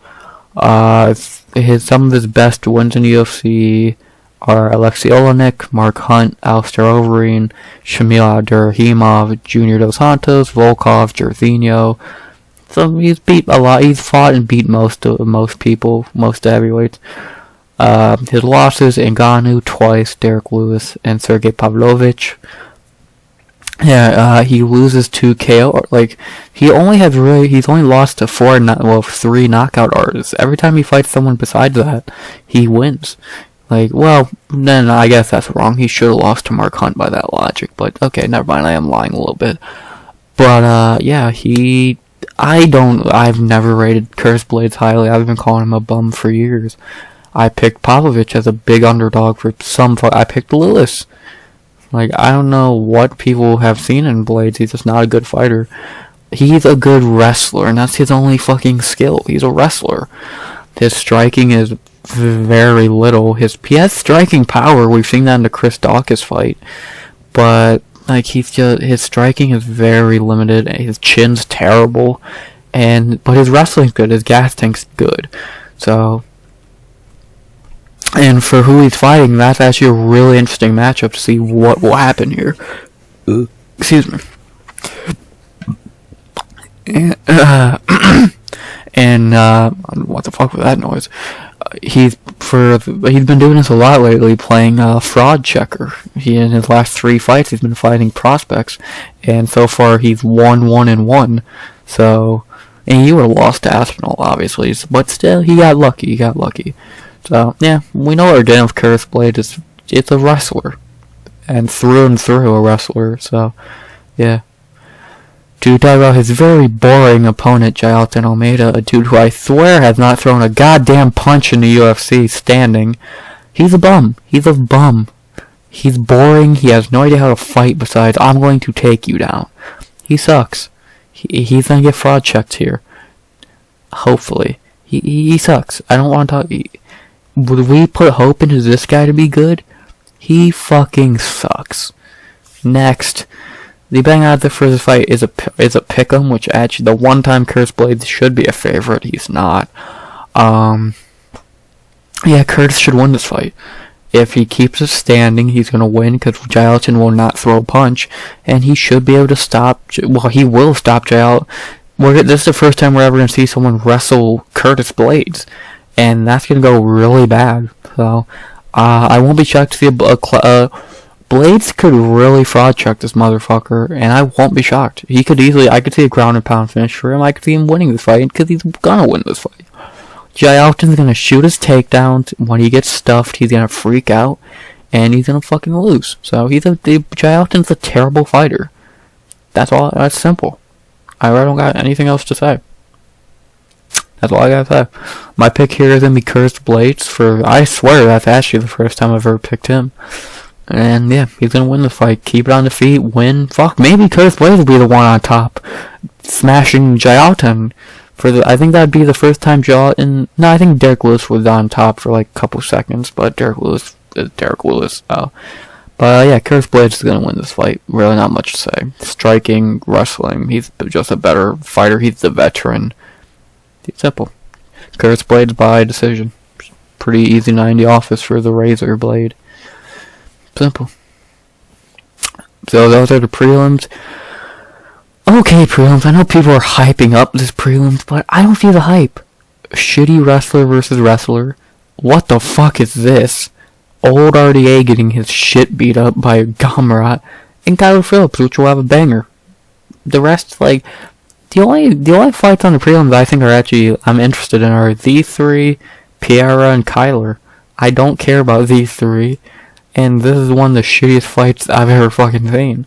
Some of his best wins in the UFC are Oleksiejczuk, Mark Hunt, Alistair Overeem, Shamil Abdurakhimov, Junior Dos Santos, Volkov, Jairzinho. So he's beat a lot. He's fought and beat most people, most heavyweights. His losses: Ngannou twice, Derek Lewis, and Sergey Pavlovich. Yeah, he loses to KO. Like, he's only lost to 3 knockout artists. Every time he fights someone besides that, he wins. Like, well, then I guess that's wrong. He should have lost to Mark Hunt by that logic. But okay, never mind. I am lying a little bit. But yeah, I've never rated Curtis Blaydes highly. I've been calling him a bum for years. I picked Pavlovich as a big underdog for some. I picked Lewis. Like, I don't know what people have seen in Blaydes. He's just not a good fighter. He's a good wrestler, and that's his only fucking skill. He's a wrestler. His striking is very little. He has striking power. We've seen that in the Chris Daukaus fight. But, like, his striking is very limited. His chin's terrible. But his wrestling's good. His gas tank's good. So, and for who he's fighting, that's actually a really interesting matchup to see what will happen here. Excuse me. And what the fuck was that noise? He's been doing this a lot lately, playing fraud checker. In his last 3 fights, he's been fighting prospects, and so far he's won 1-1. So, and he would have lost to Aspinall, obviously, but still, he got lucky. So, yeah, we know what we're getting with Curtis Blaydes. It's a wrestler. And through a wrestler, so, yeah. To talk about his very boring opponent, Jailton Almeida, a dude who I swear has not thrown a goddamn punch in the UFC standing. He's a bum. He's boring. He has no idea how to fight besides, I'm going to take you down. He sucks. He's gonna get fraud checked here. Hopefully. He sucks. I don't want to talk. Would we put hope into this guy to be good? He fucking sucks. Next, the betting odds for this fight is a pick'em, which actually the one time Curtis Blaydes should be a favorite. He's not. Yeah, Curtis should win this fight. If he keeps it standing, he's gonna win because Jailton will not throw a punch, and he should be able to stop. Well, he will stop Jailton. This is the first time we're ever gonna see someone wrestle Curtis Blaydes. And that's going to go really bad. So, I won't be shocked to see Blaydes could really fraud check this motherfucker. And I won't be shocked. I could see a ground and pound finish for him. I could see him winning this fight because he's going to win this fight. Jailton's going to shoot his takedowns. When he gets stuffed, he's going to freak out. And he's going to fucking lose. So, Jailton's a terrible fighter. That's all. That's simple. I don't got anything else to say. That's all I gotta say. My pick here is gonna be Curtis Blaydes I swear that's actually the first time I've ever picked him. And yeah, he's gonna win the fight. Keep it on the feet, win. Fuck, maybe Curtis Blaydes will be the one on top. Smashing Jailton. I think that'd be the first time Jailton. No, I think Derek Lewis was on top for like a couple seconds, but Derek Lewis is Derek Lewis. But yeah, Curtis Blaydes is gonna win this fight. Really not much to say. Striking, wrestling, he's just a better fighter. He's the veteran. It's simple. Curtis Blaydes by decision. Pretty easy 90 office for the Razor Blade. Simple. So those are the prelims. Okay, prelims. I know people are hyping up this prelims, but I don't feel the hype. Shitty wrestler versus wrestler. What the fuck is this? Old RDA getting his shit beat up by Gamrot. And Phillips, which will have a banger. The rest, like... The only fights on the prelims I think I'm interested in are these 3, Pereira, and Kyler. I don't care about these 3, and this is one of the shittiest fights I've ever fucking seen.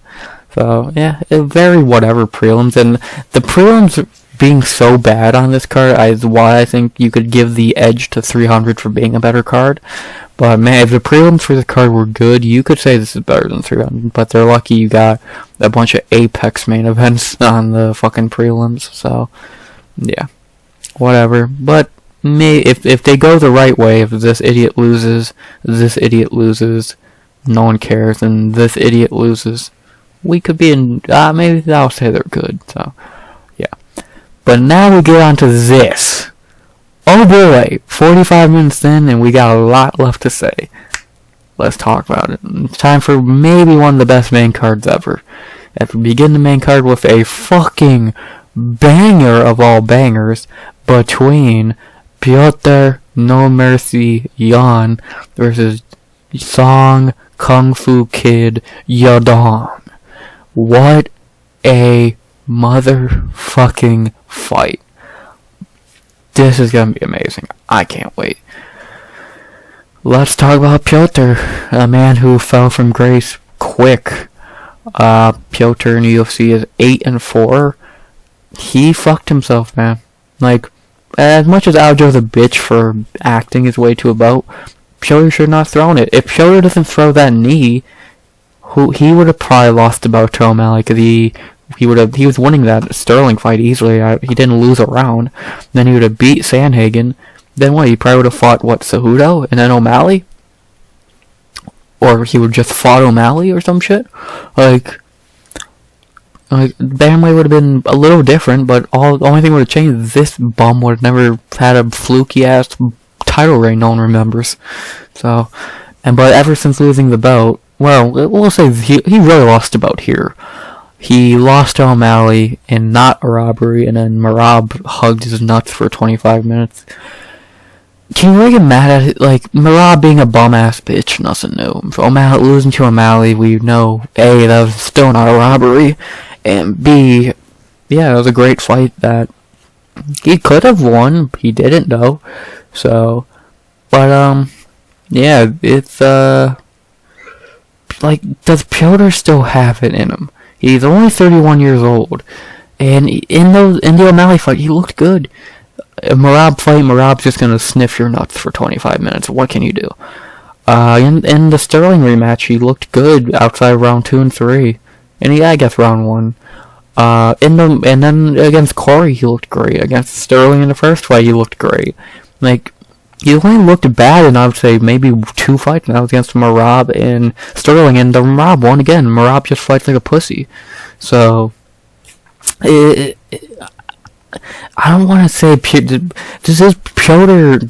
So, yeah, very whatever prelims, and the prelims being so bad on this card is why I think you could give the edge to 300 for being a better card. But man, if the prelims for this card were good, you could say this is better than 300. But they're lucky you got a bunch of Apex main events on the fucking prelims. So, yeah. Whatever. But if they go the right way, if this idiot loses, no one cares, and this idiot loses, we could be in, maybe I'll say they're good. So, yeah. But now we get on to this. Oh boy, 45 minutes in and we got a lot left to say. Let's talk about it. It's time for maybe one of the best main cards ever. And we begin the main card with a fucking banger of all bangers between Petr No Mercy Yan versus Song Kung Fu Kid Yadong. What a motherfucking fight. This is gonna be amazing. I can't wait. Let's talk about Petr, a man who fell from grace quick. Petr in the UFC is 8-4. He fucked himself, man. Like, as much as Aljo's a bitch for acting his way to a bout, Petr should not have thrown it. If Petr doesn't throw that knee, he would have probably lost the bout to O'Malley, because he was winning that Sterling fight easily. He didn't lose a round. Then he would have beat Sandhagen. Then what? He probably would have fought Cejudo and then O'Malley, or he would just fought O'Malley or some shit. Like bantamweight would have been a little different, but the only thing would have changed. This bum would have never had a fluky ass title reign no one remembers. So, but ever since losing the belt, well, we'll say he really lost the belt here. He lost to O'Malley in not a robbery, and then Moroz hugged his nuts for 25 minutes. Can you really get mad at it? Like, Moroz being a bum-ass bitch, nothing new. Losing to O'Malley, we know, A, that was still not a robbery, and B, yeah, it was a great fight that he could have won. He didn't, though. So, but, yeah, it's, like, does Petr still have it in him? He's only 31 years old, and in the O'Malley fight, he looked good. Moroz fight, Morob's just gonna sniff your nuts for 25 minutes. What can you do? In the Sterling rematch, he looked good outside round 2 and 3, and I guess round 1. And then against Corey, he looked great. Against Sterling in the first fight, he looked great. Like, he only looked bad in, I would say, maybe 2 fights now against Moroz and Sterling, and the Moroz won again. Moroz just fights like a pussy. So, I don't want to say Petr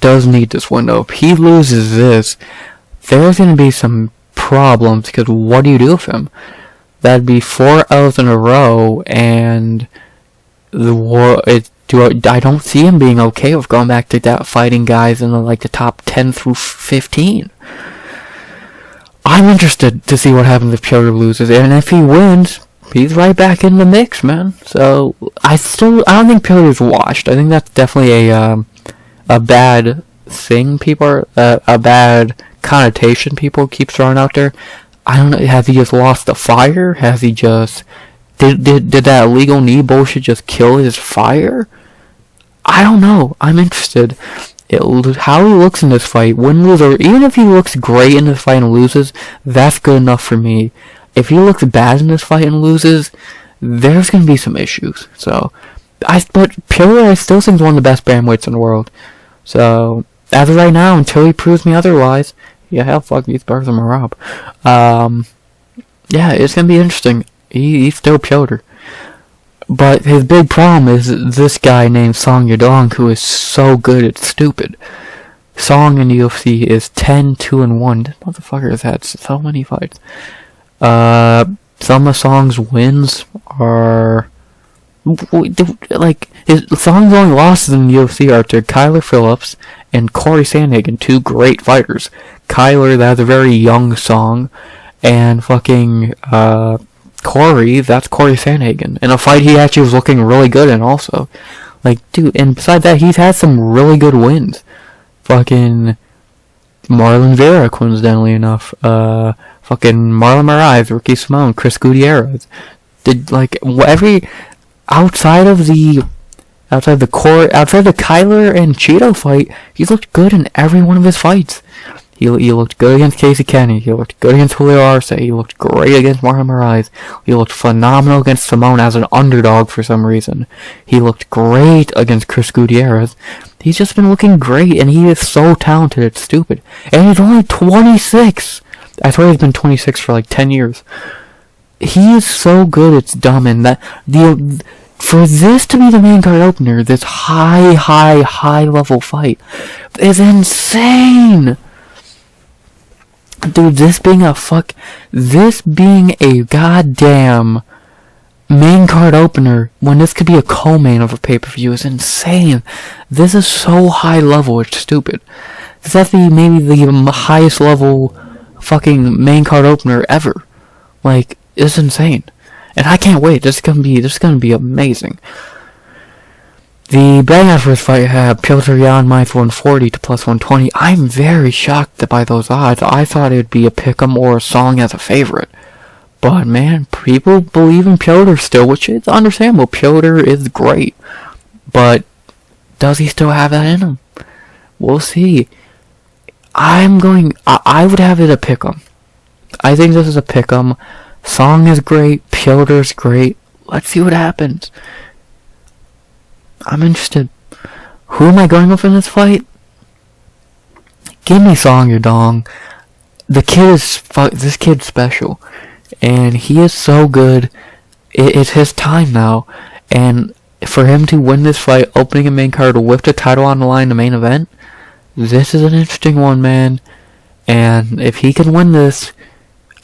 does need this win, though. If he loses this, there's going to be some problems, because what do you do with him? That'd be 4 L's in a row, and I don't see him being okay with going back to that fighting guys in the top 10 through 15. I'm interested to see what happens if Petr loses, and if he wins, he's right back in the mix, man. So I don't think Peter's washed. I think that's definitely a bad thing a bad connotation people keep throwing out there. I don't know. Has he just lost the fire? Has he just did that illegal knee bullshit just kill his fire? I don't know. I'm interested. How he looks in this fight, win, lose, or even if he looks great in this fight and loses, that's good enough for me. If he looks bad in this fight and loses, there's going to be some issues. So, but Pereira I still think is one of the best bantamweights in the world. So, as of right now, until he proves me otherwise, yeah, hell, fuck, he's better than Moroz. Yeah, it's going to be interesting. He's still Petr. But his big problem is this guy named Song Yadong, who is so good it's stupid. Song in the UFC is 10-2-1. This motherfucker has had so many fights. Some of Song's wins are his Song's only losses in the UFC are to Phillips and Corey Sandhagen, 2 great fighters. Kyler, that's a very young Song, and fucking Corey, that's Corey Sandhagen, in a fight he actually was looking really good in also. Like, dude, and besides that, he's had some really good wins. Fucking Marlon Vera, coincidentally enough. Fucking Marlon Moraes, Ricky Simone, Chris Gutierrez. Outside of the outside the Kyler and Cheeto fight, he's looked good in every one of his fights. He looked good against Casey Kenny. He looked good against Julio Arce. He looked great against Marlon Moraes. He looked phenomenal against Simone as an underdog for some reason. He looked great against Chris Gutierrez. He's just been looking great, and he is so talented, it's stupid. And he's only 26! I swear he's been 26 for like 10 years. He is so good, it's dumb, and for this to be the main card opener, this high level fight, is insane! Dude, this being a goddamn main card opener when this could be a co-main of a pay-per-view is insane. This is so high level, it's stupid. This has to be maybe the highest level fucking main card opener ever. Like, it's insane. And I can't wait. This is gonna be amazing. The betting odds for this fight had Petr Yan minus 140 to plus 120. I'm very shocked by those odds. I thought it would be a pick'em or a song as a favorite. But man, people believe in Petr still, which is understandable. Petr is great. But does he still have that in him? We'll see. I would have it a pick'em. I think this is a pick'em. Song is great. Petr's great. Let's see what happens. I'm interested. Who am I going with in this fight? Give me Song Yadong. This kid's special. And he is so good. It's his time now. And for him to win this fight, opening a main card with the title on the line, the main event, this is an interesting one, man. And if he can win this,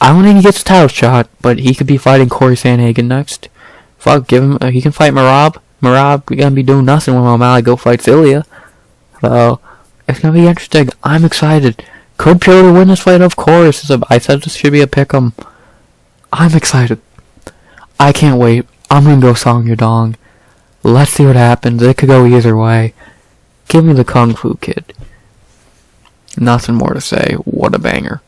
I don't think he gets a title shot, but he could be fighting Corey Sandhagen next. Fuck, give him. He can fight Moroz. Moroz, we gonna be doing nothing when O'Malley go fight Ilya. So, it's gonna be interesting. I'm excited. Could Pedro win this fight? Of course. I said this should be a pick'em. I'm excited. I can't wait. I'm gonna go Song Yadong. Let's see what happens. It could go either way. Give me the Kung Fu Kid. Nothing more to say. What a banger.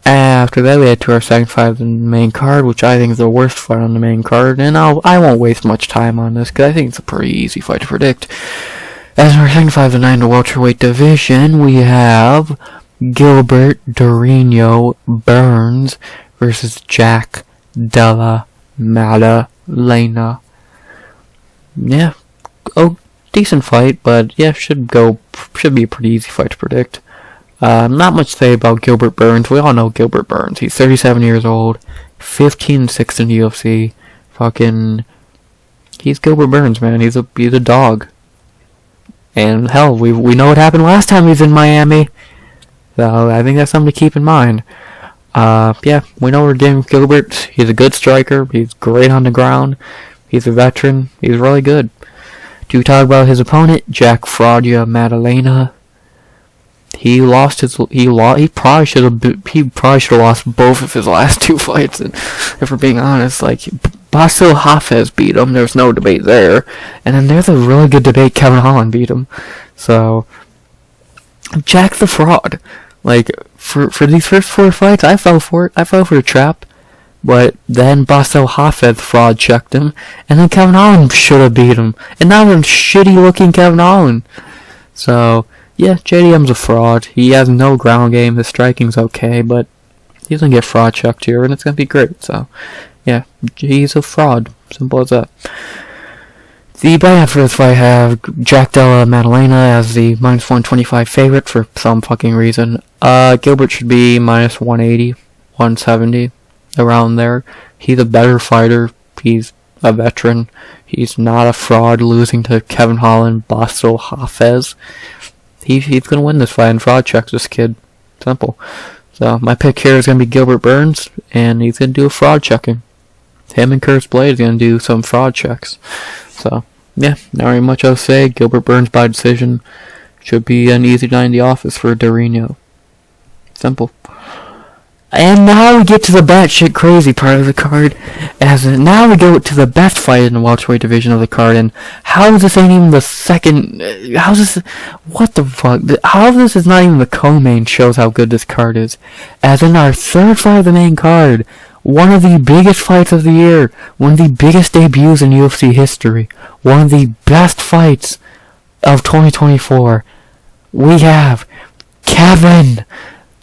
After that, we head to our second fight of the main card, which I think is the worst fight on the main card, and I won't waste much time on this, because I think it's a pretty easy fight to predict. As in our second fight of the night in the welterweight division, we have Gilbert Durinho Burns versus Jack Della Maddalena. Yeah, decent fight, but yeah, should be a pretty easy fight to predict. Not much to say about Gilbert Burns. We all know Gilbert Burns. He's 37 years old, 15-6 in the UFC. He's Gilbert Burns, man. He's a dog. And hell, we know what happened last time he was in Miami. So I think that's something to keep in mind. Yeah, we know we're getting with Gilbert. He's a good striker. He's great on the ground. He's a veteran. He's really good. To talk about his opponent, Jack Fraudia Maddalena. He probably should have lost both of his last two fights. And if we're being honest, like Basil Hafez beat him. There's no debate there. And then there's a really good debate. Kevin Holland beat him. So Jack the fraud. Like for these first four fights, I fell for it. I fell for the trap. But then Basil Hafez fraud checked him, and then Kevin Holland should have beat him. And now we're shitty looking Kevin Holland. So yeah, JDM's a fraud. He has no ground game. His striking's okay, but he's gonna get fraud checked here, and it's gonna be great. So, yeah, he's a fraud. Simple as that. The bet for this fight have Jack Della Maddalena as the minus 125 favorite for some fucking reason. Gilbert should be minus 180, 170, around there. He's a better fighter. He's a veteran. He's not a fraud losing to Kevin Holland, Basil Hafez. He's going to win this fight and fraud checks this kid. Simple. So my pick here is going to be Gilbert Burns, and he's going to do a fraud checking. Him and Curtis Blaydes going to do some fraud checks. So, yeah, not very much else to say. Gilbert Burns by decision. Should be an easy night in the office for Durinho. Simple. And now we get to the batshit crazy part of the card. Now we go to the best fight in the welterweight division of the card. And how is this ain't even the second? How's this? What the fuck? How this is not even the co-main shows how good this card is. As in our third fight of the main card, One of the biggest fights of the year. One of the biggest debuts in UFC history. One of the best fights of 2024. We have Kevin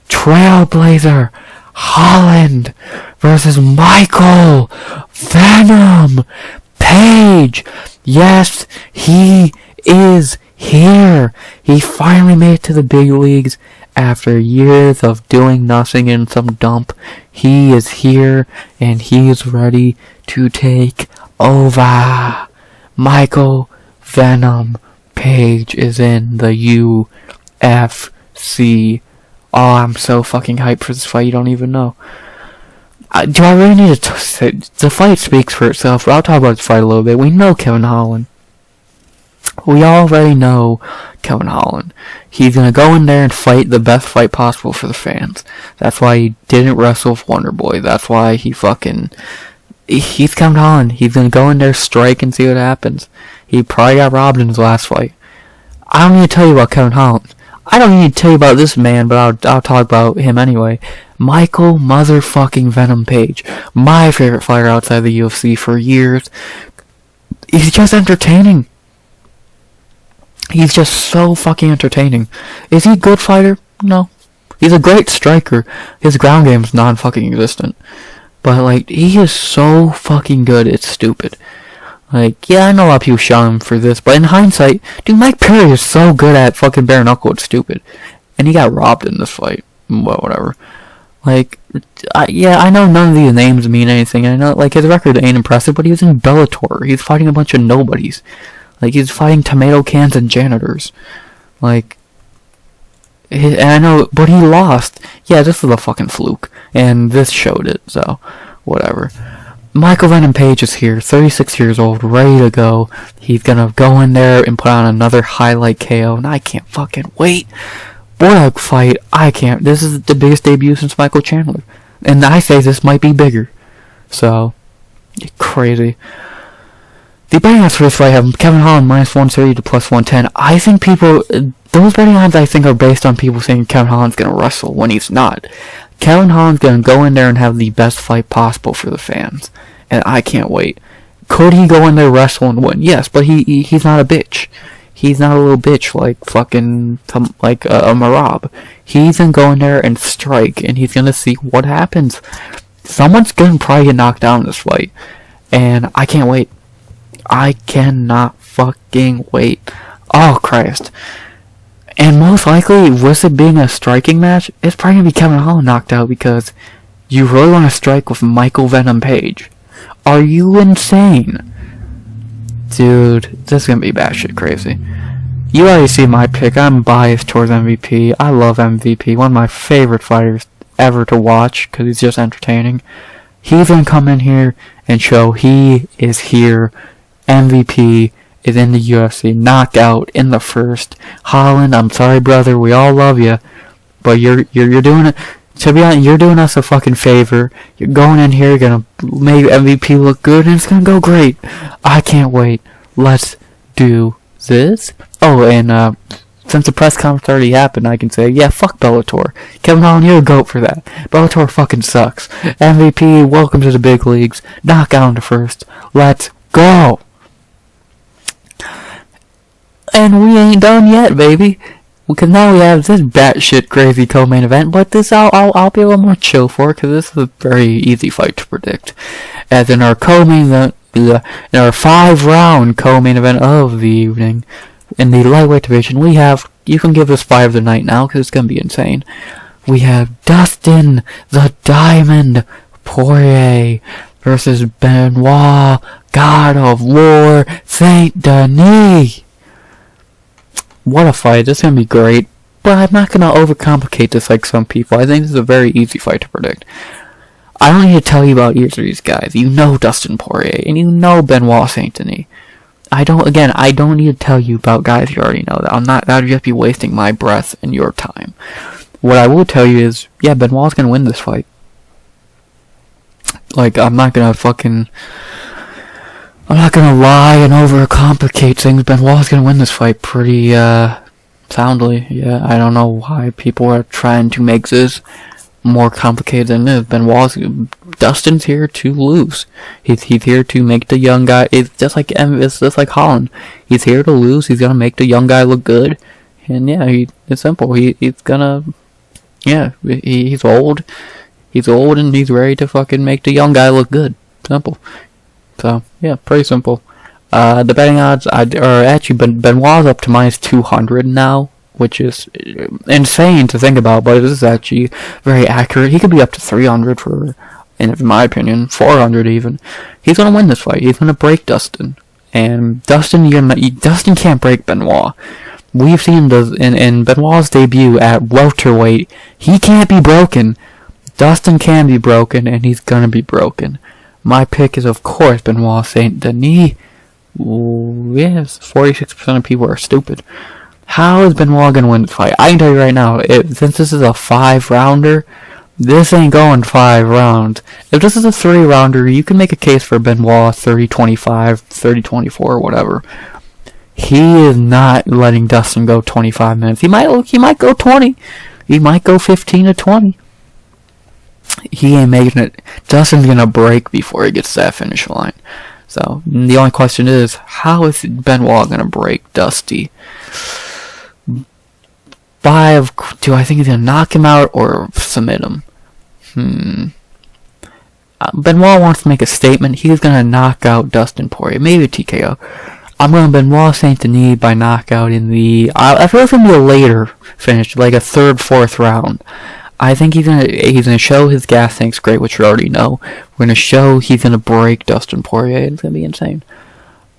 Trailblazer Holland versus Michael Venom Page. Yes, he is here. He finally made it to the big leagues after years of doing nothing in some dump. He is here and he is ready to take over. Michael Venom Page is in the UFC. Oh, I'm so fucking hyped for this fight, you don't even know. Do I really need to say, the fight speaks for itself, but I'll talk about this fight a little bit. We know Kevin Holland. We already know Kevin Holland. He's gonna go in there and fight the best fight possible for the fans. That's why he didn't wrestle with Wonder Boy. That's why he's Kevin Holland. He's gonna go in there, strike, and see what happens. He probably got robbed in his last fight. I don't need to tell you about Kevin Holland. I don't need to tell you about this man, but I'll talk about him anyway. Michael motherfucking Venom Page. My favorite fighter outside the UFC for years. He's just entertaining. He's just so fucking entertaining. Is he a good fighter? No. He's a great striker. His ground game is non-fucking existent. But, like, he is so fucking good, it's stupid. Like, yeah, I know a lot of people shot him for this, but in hindsight, dude, Mike Perry is so good at fucking bare knuckle, it's stupid. And he got robbed in this fight. Well, whatever. Like, yeah, I know none of these names mean anything. I know, like, his record ain't impressive, but he was in Bellator. He's fighting a bunch of nobodies. Like, he's fighting tomato cans and janitors. Like, and I know, but he lost. Yeah, this was a fucking fluke. And this showed it, so, whatever. Michael Venom Page is here, 36 years old, ready to go. He's gonna go in there and put on another highlight KO, and I can't fucking wait. What a fight. I can't. This is the biggest debut since Michael Chandler. And I say this might be bigger. So, crazy. The betting odds for this fight have Kevin Holland -130 to +110. I think people, those betting odds I think are based on people saying Kevin Holland's gonna wrestle when he's not. Kevin Holland's gonna go in there and have the best fight possible for the fans. And I can't wait. Could he go in there, wrestle, and win? Yes, but he's not a bitch. He's not a little bitch like fucking, like a Moroz. He's gonna go in there and strike, and he's gonna see what happens. Someone's gonna probably get knocked down in this fight. And I can't wait. I cannot fucking wait. Oh, Christ. And most likely, with it being a striking match, it's probably going to be Kevin Holland knocked out because you really want to strike with Michael Venom Page. Are you insane? Dude, this is going to be batshit crazy. You already see my pick. I'm biased towards MVP. I love MVP. One of my favorite fighters ever to watch because he's just entertaining. He's going to come in here and show he is here. MVP is in the UFC, knockout in the first. Holland, I'm sorry, brother, we all love you, but you're doing it. To be honest, you're doing us a fucking favor. You're going in here, you're gonna make MVP look good, and it's gonna go great. I can't wait. Let's do this. Oh, and since the press conference already happened, I can say, yeah, fuck Bellator. Kevin Holland, you're a goat for that. Bellator fucking sucks. MVP, welcome to the big leagues. Knockout in the first. Let's go. And we ain't done yet, baby. Because now we have this batshit crazy co-main event, but this I'll be a little more chill for, because this is a very easy fight to predict. As in our co-main event, in our 5-round co-main event of the evening, in the lightweight division, we have, you can give this 5 of the night now, because it's going to be insane. We have Dustin the Diamond Poirier versus Benoit, God of War, Saint-Denis. What a fight. This is going to be great. But I'm not going to overcomplicate this like some people. I think this is a very easy fight to predict. I don't need to tell you about either of these guys. You know Dustin Poirier. And you know Benoit Saint-Denis. I don't need to tell you about guys you already know. That would just be wasting my breath and your time. What I will tell you is, yeah, Benoit's going to win this fight. Like, I'm not going to lie and overcomplicate things. Benoit's gonna win this fight pretty, soundly. Yeah, I don't know why people are trying to make this more complicated than this. Dustin's here to lose. He's here to make the young guy. It's just like Holland. He's here to lose. He's gonna make the young guy look good. And yeah, it's simple. He's gonna. Yeah, he's old. He's old and he's ready to fucking make the young guy look good. Simple. So yeah, pretty simple. The betting odds are actually Benoit's up to -200 now, which is insane to think about, but this is actually very accurate. He could be up to 300 in my opinion, 400 even. He's gonna win this fight. He's gonna break Dustin, and Dustin can't break Benoit. We've seen in Benoit's debut at welterweight. He can't be broken. Dustin can be broken, and he's gonna be broken. My pick is, of course, Benoit Saint-Denis. Yes, 46% of people are stupid. How is Benoit gonna win the fight? I can tell you right now, since this is a 5-rounder, this ain't going 5 rounds. If this is a 3-rounder, you can make a case for Benoit 30-25, 30-24, whatever. He is not letting Dustin go 25 minutes. He might go 20. He might go 15-20. He ain't making it. Dustin's gonna break before he gets to that finish line. So the only question is, how is Benoit gonna break Dusty? Do I think he's gonna knock him out or submit him? Benoit wants to make a statement. He's gonna knock out Dustin Poirier, maybe a TKO. I'm going Benoit Saint-Denis by knockout in the. I feel it's gonna be a later finish, like a 3rd, 4th round. I think he's gonna show his gas tank's great, which you already know. We're gonna show he's gonna break Dustin Poirier. It's gonna be insane.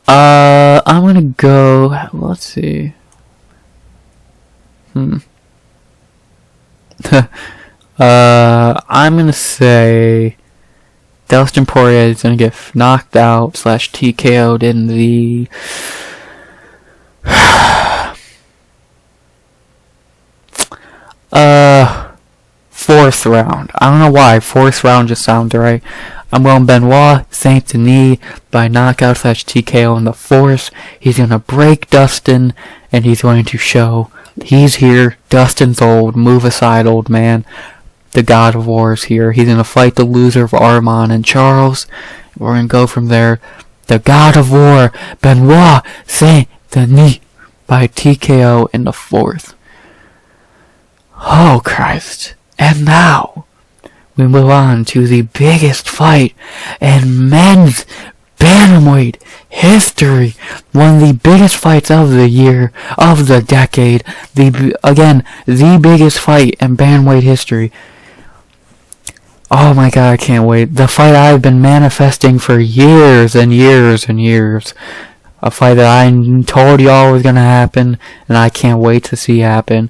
I'm gonna go. Let's see. I'm gonna say Dustin Poirier is gonna get knocked out / TKO'd in the 4th round. I don't know why 4th round just sounds right. I'm going Benoit Saint-Denis by knockout / TKO in the 4th. He's gonna break Dustin, and he's going to show he's here. Dustin's old. Move aside, old man. The God of War is here. He's gonna fight the loser of Armand and Charles. We're gonna go from there. The God of War, Benoit Saint-Denis, by TKO in the 4th. Oh Christ! And now we move on to the biggest fight in men's bantamweight history. One of the biggest fights of the year, of the decade. The biggest fight in bantamweight history. Oh my god, I can't wait. The fight I've been manifesting for years and years and years. A fight that I told y'all was gonna happen, and I can't wait to see happen.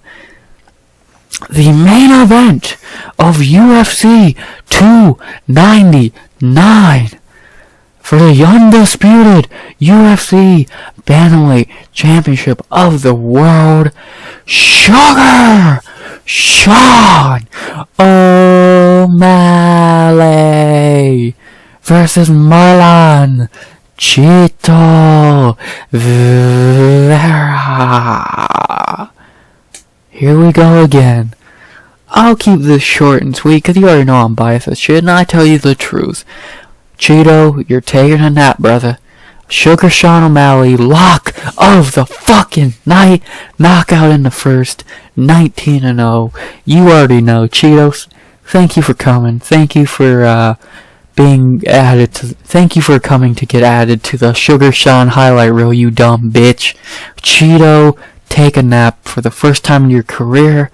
The main event of UFC 299 for the undisputed UFC Bantamweight Championship of the World. Sugar Sean O'Malley versus Marlon Chito Vera. Here we go again. I'll keep this short and sweet because you already know I'm biased as shit, and I tell you the truth. Cheeto, you're taking a nap, brother. Sugar Sean O'Malley, lock of the fucking night. Knockout in the first, 19-0. You already know. Cheetos, thank you for coming. Thank you for thank you for coming to get added to the Sugar Sean highlight reel, you dumb bitch. Cheeto, take a nap for the first time in your career.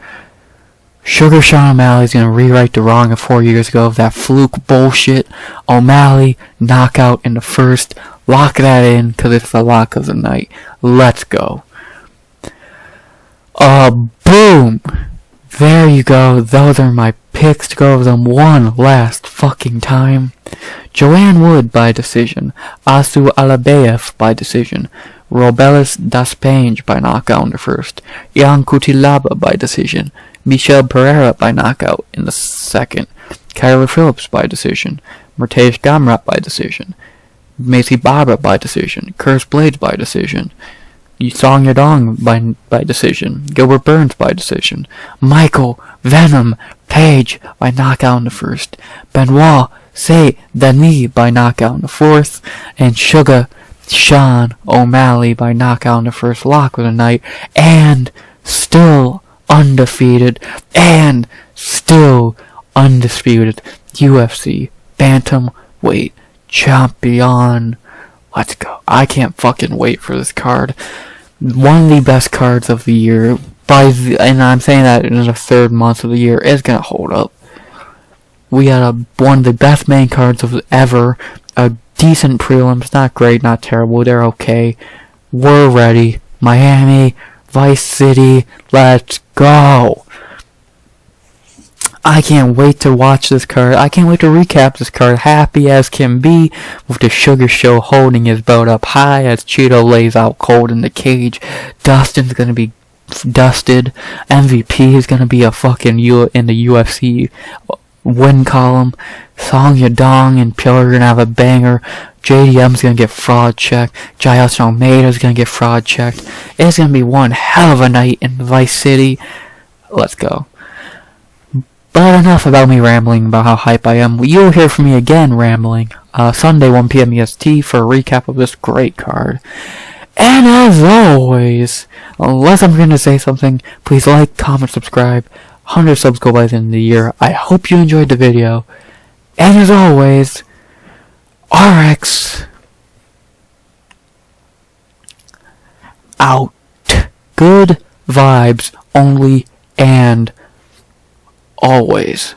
Sugar Sean O'Malley's gonna rewrite the wrong of 4 years ago of that fluke bullshit. O'Malley, knockout in the first. Lock that in, because it's the lock of the night. Let's go. Boom! There you go. Those are my picks to go over them one last fucking time. Joanne Wood by decision. Asu Almabaev by decision. Robelis Despaigne by knockout in the first. Cutelaba by decision. Michel Pereira by knockout in the second. Phillips by decision. Mateusz Gamrot by decision. Maycee Barber by decision. Blaydes by decision. Yadong by decision. Gilbert Burns by decision. Michael Venom Page by knockout in the first. Benoit Saint-Denis by knockout in the fourth. And Sugar Sean O'Malley by knockout in the first lock of the night. And still undefeated and still undisputed UFC bantamweight champion. Let's go. I can't fucking wait for this card. One of the best cards of the year. And I'm saying that in the third month of the year. It's gonna hold up. We had one of the best main cards of ever. A decent prelims. Not great, not terrible. They're okay. We're ready. Miami, Vice City. Let's go. I can't wait to watch this card. I can't wait to recap this card. Happy as can be with the Sugar Show holding his belt up high as Cheeto lays out cold in the cage. Dustin's gonna be dusted. MVP is gonna be a fucking in the UFC win column. Song Yadong and Pereira are gonna have a banger. JDM's gonna get fraud checked. Jailton Almeida's gonna get fraud checked. It's gonna be one hell of a night in Vice City. Let's go. But enough about me rambling about how hype I am. You'll hear from me again rambling Sunday 1 p.m. EST for a recap of this great card. And as always, unless I'm going to say something, please like, comment, subscribe. 100 subs go by the end of the year. I hope you enjoyed the video. And as always, RX out. Good vibes only and always.